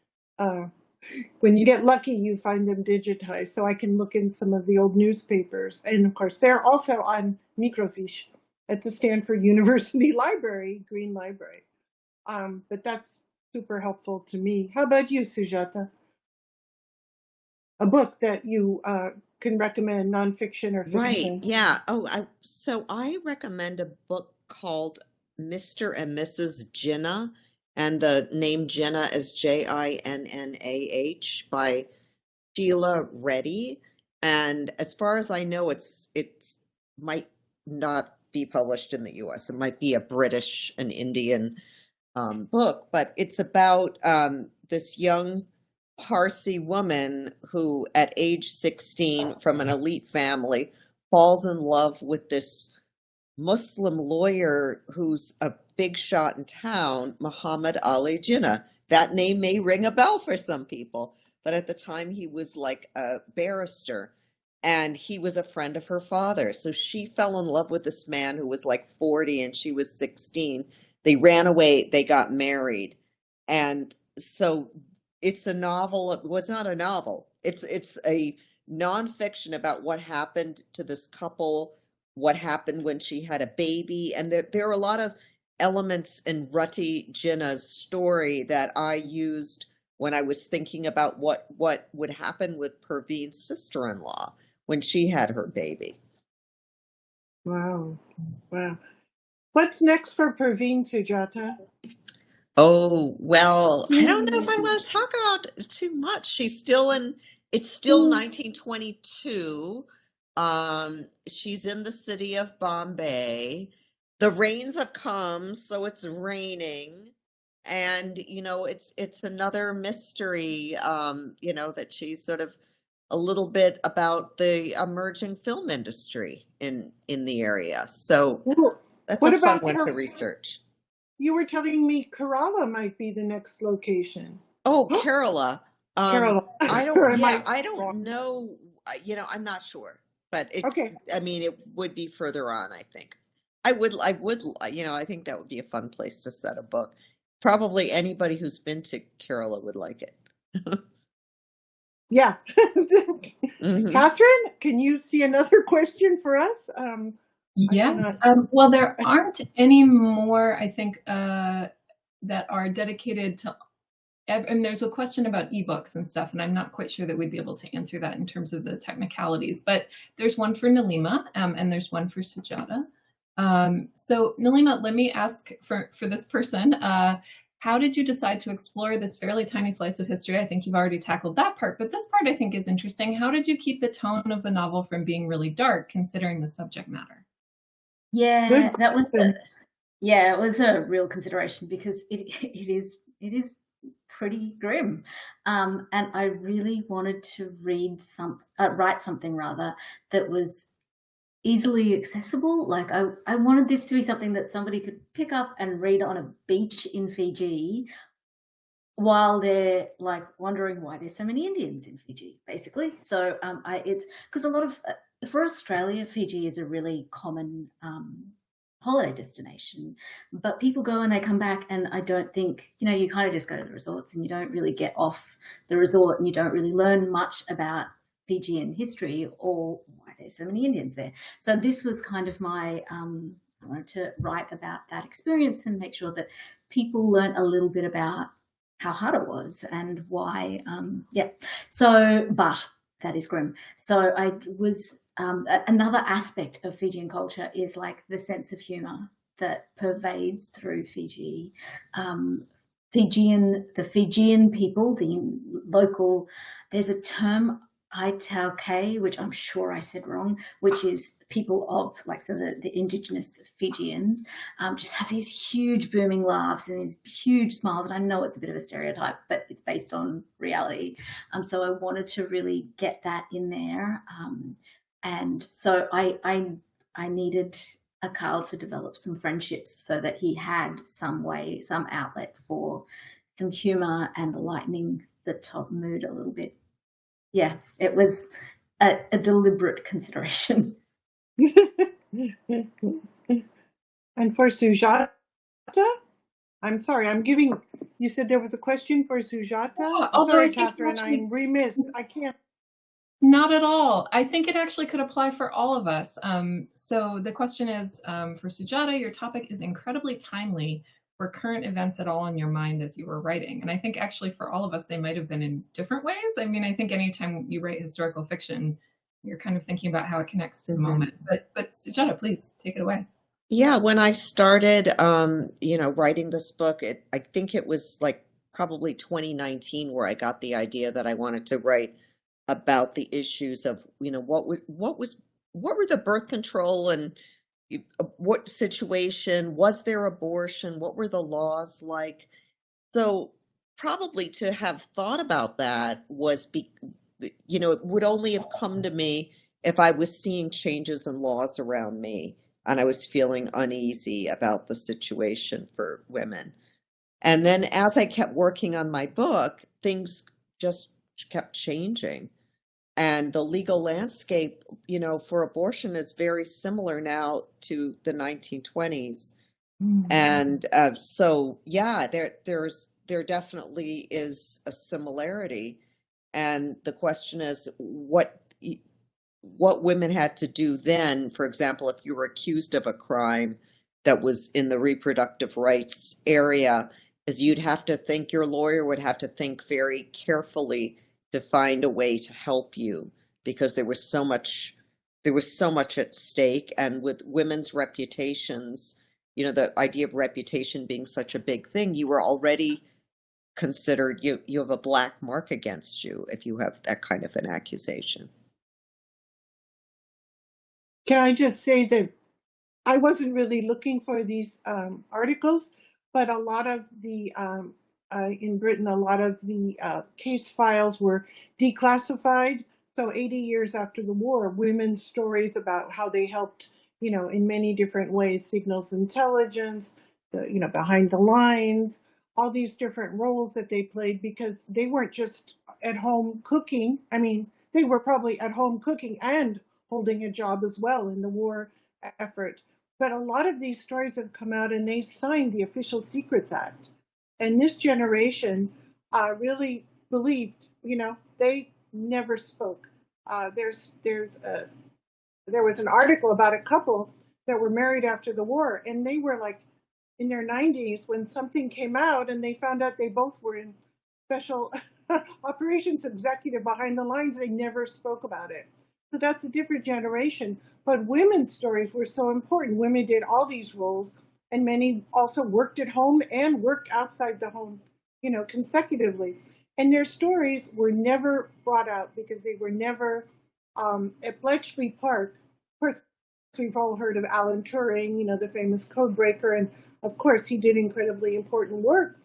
[SPEAKER 5] When you get lucky, you find them digitized. So I can look in some of the old newspapers. And, of course, they're also on microfiche at the Stanford University Library, Green Library. But that's super helpful to me. How about you, Sujata? A book that you can recommend, nonfiction or fiction?
[SPEAKER 4] Right. Yeah. So I recommend a book called Mr. and Mrs. Jinnah, and the name Jinnah is Jinnah by Sheila Reddy. And as far as I know, it's not be published in the US. It might be a British and Indian book, but it's about this young Parsi woman who, at age 16, from an elite family, falls in love with this Muslim lawyer who's a big shot in town, Muhammad Ali Jinnah. That name may ring a bell for some people, but at the time he was like a barrister, and he was a friend of her father. So she fell in love with this man who was like 40 and she was 16. They ran away, they got married. And so it's a novel. It was not a novel. It's a nonfiction about what happened to this couple, what happened when she had a baby. And there are a lot of elements in Ruti Jinnah's story that I used when I was thinking about what would happen with Perveen's sister-in-law when she had her baby.
[SPEAKER 5] Wow. Wow. What's next for Perveen, Sujata?
[SPEAKER 4] Oh, well, I don't know if I want to talk about it too much. She's still it's still 1922. She's in the city of Bombay. The rains have come, so it's raining. And, it's another mystery, that she's sort of a little bit about the emerging film industry in the area. So that's
[SPEAKER 5] What
[SPEAKER 4] a fun
[SPEAKER 5] about
[SPEAKER 4] one
[SPEAKER 5] her?
[SPEAKER 4] to research.
[SPEAKER 5] You were telling me Kerala might be the next location.
[SPEAKER 4] Oh, Kerala.
[SPEAKER 5] Kerala.
[SPEAKER 4] I
[SPEAKER 5] Or
[SPEAKER 4] don't,
[SPEAKER 5] am
[SPEAKER 4] yeah,
[SPEAKER 5] I
[SPEAKER 4] I don't
[SPEAKER 5] wrong?
[SPEAKER 4] know. I'm not sure, but it's,
[SPEAKER 5] Okay.
[SPEAKER 4] I mean, it would be further on, I think. I would, I think that would be a fun place to set a book. Probably anybody who's been to Kerala would like it.
[SPEAKER 5] Yeah.
[SPEAKER 4] Mhm.
[SPEAKER 5] Katharine, can you see another question for us?
[SPEAKER 6] Yes. Well, there aren't any more, I think, that are dedicated to. And there's a question about ebooks and stuff, and I'm not quite sure that we'd be able to answer that in terms of the technicalities. But there's one for Nilima, and there's one for Sujata. So Nilima, let me ask for this person. How did you decide to explore this fairly tiny slice of history? I think you've already tackled that part, but this part I think is interesting. How did you keep the tone of the novel from being really dark, considering the subject matter?
[SPEAKER 3] Yeah,
[SPEAKER 5] Good
[SPEAKER 3] that was
[SPEAKER 5] question.
[SPEAKER 3] it was a real consideration because it is pretty grim, and I really wanted to write something rather that was easily accessible. Like I wanted this to be something that somebody could pick up and read on a beach in Fiji while they're like wondering why there's so many Indians in Fiji, basically. So it's because a lot of for Australia, Fiji is a really common holiday destination, but people go and they come back, and I don't think you kind of just go to the resorts and you don't really get off the resort, and you don't really learn much about Fijian history or why there's so many Indians there. So this was kind of my I wanted to write about that experience and make sure that people learn a little bit about how hard it was and why. So, but that is grim. So I was another aspect of Fijian culture is like the sense of humor that pervades through Fiji. The Fijian people, the local, there's a term Aitauke, which I'm sure I said wrong, which is people of the indigenous Fijians just have these huge booming laughs and these huge smiles. And I know it's a bit of a stereotype, but it's based on reality. So I wanted to really get that in there. And so I needed a Carl to develop some friendships so that he had some outlet for some humor and lightening the top mood a little bit. Yeah, it was a deliberate consideration.
[SPEAKER 5] And for Sujata, I'm sorry, you said there was a question for Sujata?
[SPEAKER 6] Yeah,
[SPEAKER 5] I'm sorry,
[SPEAKER 6] I think
[SPEAKER 5] Katharine, I'm remiss. I can't.
[SPEAKER 6] Not at all. I think it actually could apply for all of us. So the question is, for Sujata, your topic is incredibly timely. Were current events at all on your mind as you were writing? And I think actually for all of us, they might have been in different ways. I mean, I think anytime you write historical fiction, you're kind of thinking about how it connects to the moment. But Sujata, please take it away.
[SPEAKER 4] Yeah, when I started, writing this book, I think it was like probably 2019 where I got the idea that I wanted to write about the issues of, what were the birth control and what situation was there abortion? What were the laws like? So probably to have thought about that was it would only have come to me if I was seeing changes in laws around me and I was feeling uneasy about the situation for women. And then as I kept working on my book, things just kept changing. And the legal landscape, for abortion is very similar now to the 1920s. And so, yeah, there definitely is a similarity. And the question is what women had to do then, for example, if you were accused of a crime that was in the reproductive rights area, is your lawyer would have to think very carefully to find a way to help you because there was so much at stake. And with women's reputations, the idea of reputation being such a big thing, you were already considered, you have a black mark against you if you have that kind of an accusation.
[SPEAKER 5] Can I just say that I wasn't really looking for these articles, but a lot of the in Britain, a lot of the case files were declassified. So 80 years after the war, women's stories about how they helped, in many different ways, signals intelligence, behind the lines, all these different roles that they played, because they weren't just at home cooking. I mean, they were probably at home cooking and holding a job as well in the war effort. But a lot of these stories have come out and they signed the Official Secrets Act. And this generation really believed, they never spoke. There was an article about a couple that were married after the war, and they were like in their 90s when something came out and they found out they both were in special operations executive behind the lines. They never spoke about it. So that's a different generation. But women's stories were so important. Women did all these roles, and many also worked at home and worked outside the home, consecutively. And their stories were never brought out because they were never at Bletchley Park. Of course, we've all heard of Alan Turing, the famous code breaker, and of course he did incredibly important work.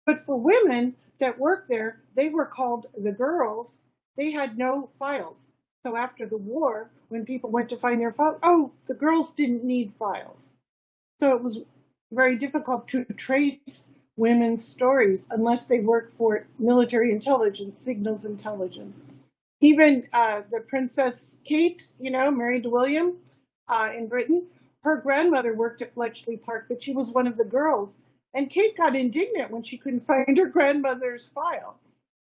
[SPEAKER 5] But for women that worked there, they were called the girls. They had no files. So after the war, when people went to find their files, the girls didn't need files. So it was very difficult to trace women's stories unless they worked for military intelligence, signals intelligence. Even the Princess Kate, married to William in Britain, her grandmother worked at Bletchley Park, but she was one of the girls. And Kate got indignant when she couldn't find her grandmother's file.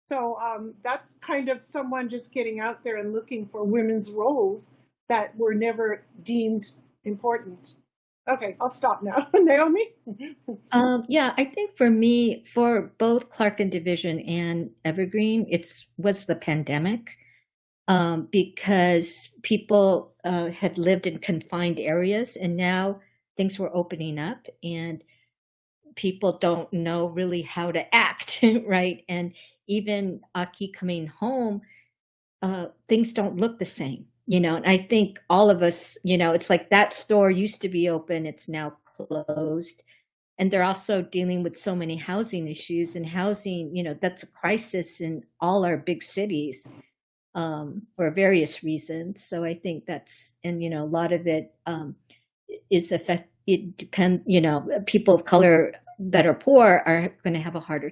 [SPEAKER 5] So that's kind of someone just getting out there and looking for women's roles that were never deemed important. Okay, I'll stop now. Naomi?
[SPEAKER 1] Yeah, I think for me, for both Clark Division and Evergreen, was the pandemic, because people had lived in confined areas, and now things were opening up, and people don't know really how to act, right? And even Aki coming home, things don't look the same, and I think all of us, it's like that store used to be open, it's now closed. And they're also dealing with so many housing issues, and housing, that's a crisis in all our big cities for various reasons. So I think and a lot of it it depends, people of color that are poor are going to have a harder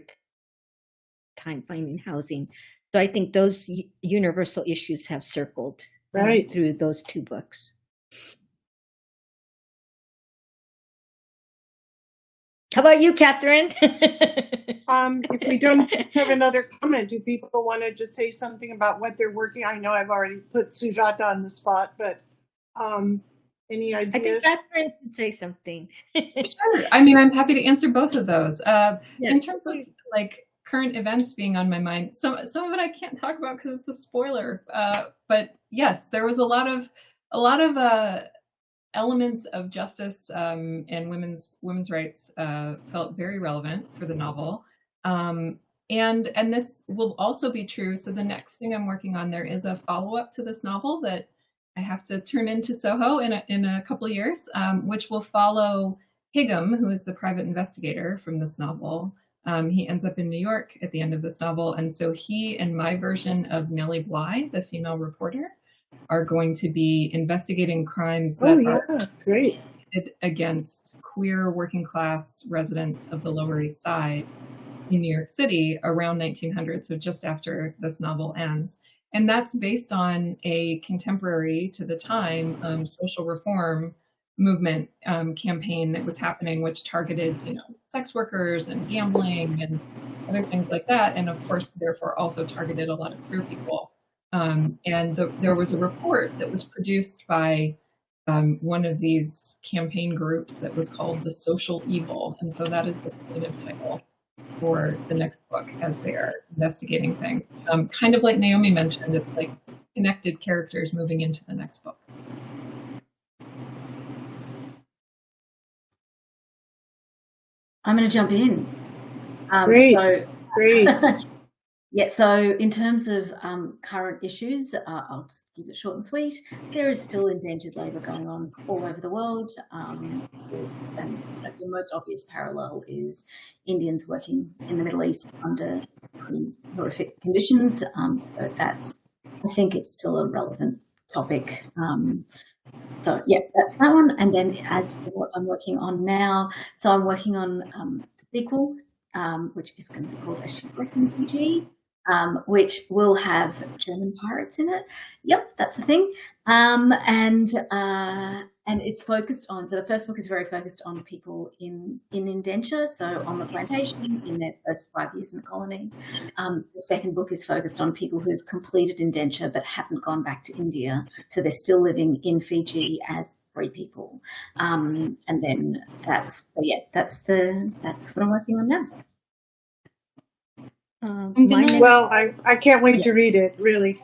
[SPEAKER 1] time finding housing. So I think those universal issues have circled
[SPEAKER 5] Right.
[SPEAKER 1] through those two books. How about you, Katharine?
[SPEAKER 5] If we don't have another comment, do people want to just say something about what they're working? I know I've already put Sujata on the spot, but any ideas?
[SPEAKER 1] I think Katharine should say something.
[SPEAKER 6] Sure. I mean, I'm happy to answer both of those.
[SPEAKER 1] Yeah,
[SPEAKER 6] in terms of like current events being on my mind, some of it I can't talk about because it's a spoiler. But yes, there was a lot of elements of justice and women's rights felt very relevant for the novel. And this will also be true. So the next thing I'm working on, there is a follow-up to this novel that I have to turn into Soho in a couple of years, which will follow Higham, who is the private investigator from this novel. He ends up in New York at the end of this novel, and so he and my version of Nellie Bly, the female reporter, are going to be investigating crimes that are
[SPEAKER 5] great
[SPEAKER 6] against queer working class residents of the Lower East Side in New York City around 1900, so just after this novel ends. And that's based on a contemporary to the time social reform movement campaign that was happening, which targeted, sex workers and gambling and other things like that. And of course, therefore, also targeted a lot of queer people. There was a report that was produced by one of these campaign groups that was called The Social Evil. And so that is the definitive title for the next book as they are investigating things. Kind of like Naomi mentioned, it's like connected characters moving into the next book.
[SPEAKER 3] I'm going to jump in.
[SPEAKER 5] Great.
[SPEAKER 3] Yeah, so in terms of current issues, I'll just keep it short and sweet. There is still endangered labour going on all over the world. And the most obvious parallel is Indians working in the Middle East under pretty horrific conditions. So I think it's still a relevant topic. So yeah, that's that one. And then as for what I'm working on now, so I'm working on the sequel, which is going to be called A Shipwreck in Fiji, which will have German pirates in it. Yep, that's the thing. And it's focused on, so the first book is very focused on people in indenture, so on the plantation in their first 5 years in the colony. The second book is focused on people who've completed indenture but haven't gone back to India, so they're still living in Fiji as free people. And then that's what I'm working on now.
[SPEAKER 5] I can't wait to read it, really.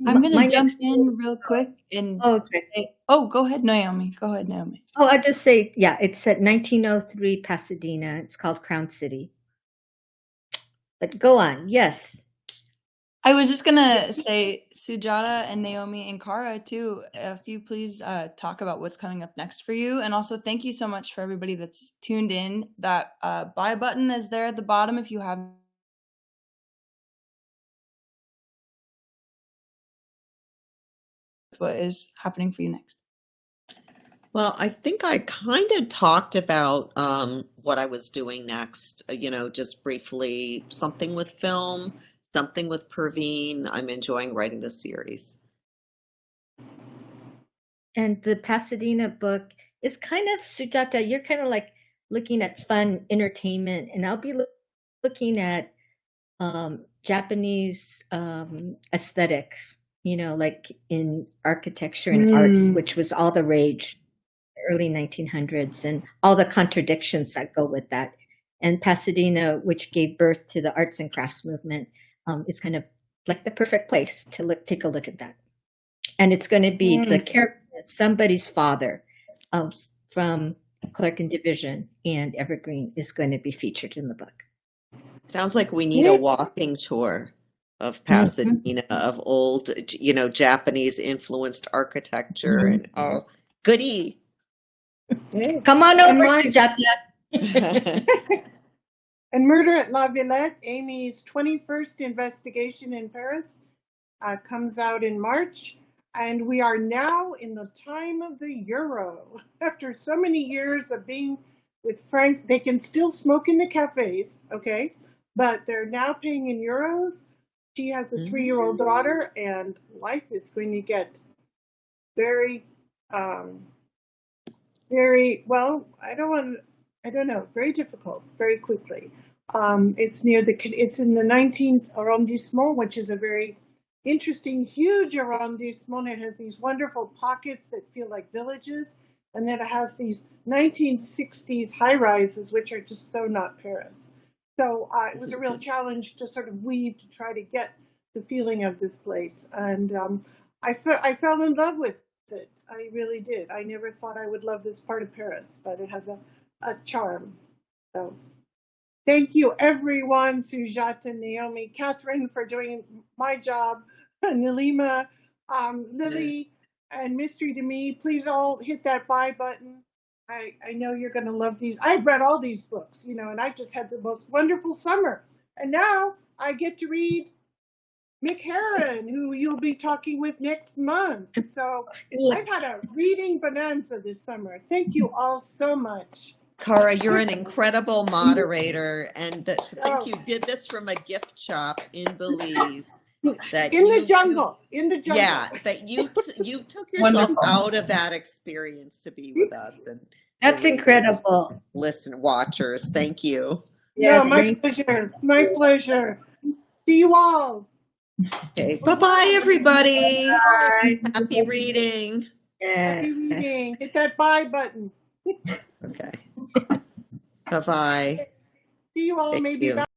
[SPEAKER 2] I'm going to jump in real quick. Go ahead, Naomi.
[SPEAKER 1] Oh, I just say, it's at 1903 Pasadena. It's called Crown City. But go on, yes.
[SPEAKER 2] I was just going to say, Sujata and Naomi and Kara, too, if you please talk about what's coming up next for you. And also, thank you so much for everybody that's tuned in. That buy button is there at the bottom if you have what is happening for you next.
[SPEAKER 4] Well, I think I kind of talked about what I was doing next, just briefly, something with film, something with Perveen. I'm enjoying writing this series.
[SPEAKER 1] And the Pasadena book is kind of, Sujata, you're kind of like looking at fun entertainment, and I'll be looking at Japanese aesthetic, like in architecture and arts, which was all the rage early 1900s, and all the contradictions that go with that. And Pasadena, which gave birth to the arts and crafts movement, is kind of like the perfect place to take a look at that. And it's going to be the character, somebody's father from Clark and Division and Evergreen is going to be featured in the book.
[SPEAKER 4] Sounds like we need a walking tour of Pasadena, of old, Japanese influenced architecture, and goody.
[SPEAKER 1] Come on over, Sujata.
[SPEAKER 5] And Murder at La Villette, Amy's 21st investigation in Paris, comes out in March. And we are now in the time of the euro. After so many years of being with Frank, they can still smoke in the cafes, okay? But they're now paying in euros. She has a 3-year-old daughter, and life is going to get very, very difficult very quickly. It's in the 19th arrondissement, which is a very interesting, huge arrondissement. It has these wonderful pockets that feel like villages, and then it has these 1960s high-rises, which are just so not Paris. So it was a real challenge to sort of weave to try to get the feeling of this place. And I fell in love with it. I really did. I never thought I would love this part of Paris, but it has a charm. So thank you, everyone. Sujata, Naomi, Katharine for doing my job, Nilima, Lily and Mystery to Me, please all hit that buy button. I know you're going to love these. I've read all these books, you know, and I just had the most wonderful summer. And now I get to read Mick Herron, who you'll be talking with next month. So I've had a reading bonanza this summer. Thank you all so much.
[SPEAKER 4] Cara, you're an incredible moderator, and to think you did this from a gift shop in Belize. That
[SPEAKER 5] in the jungle.
[SPEAKER 4] Yeah, that you took yourself
[SPEAKER 6] Wonderful.
[SPEAKER 4] out of that experience to be with us, and
[SPEAKER 1] That's incredible.
[SPEAKER 4] listen, watchers, thank you.
[SPEAKER 1] Yes,
[SPEAKER 5] No, my pleasure. My pleasure. See you all.
[SPEAKER 4] Okay, bye-bye, everybody.
[SPEAKER 1] Bye.
[SPEAKER 4] Happy reading.
[SPEAKER 5] Happy reading. Hit that buy button.
[SPEAKER 4] Okay. Bye-bye.
[SPEAKER 5] See you all
[SPEAKER 4] Thank
[SPEAKER 5] maybe
[SPEAKER 4] you.
[SPEAKER 5] back.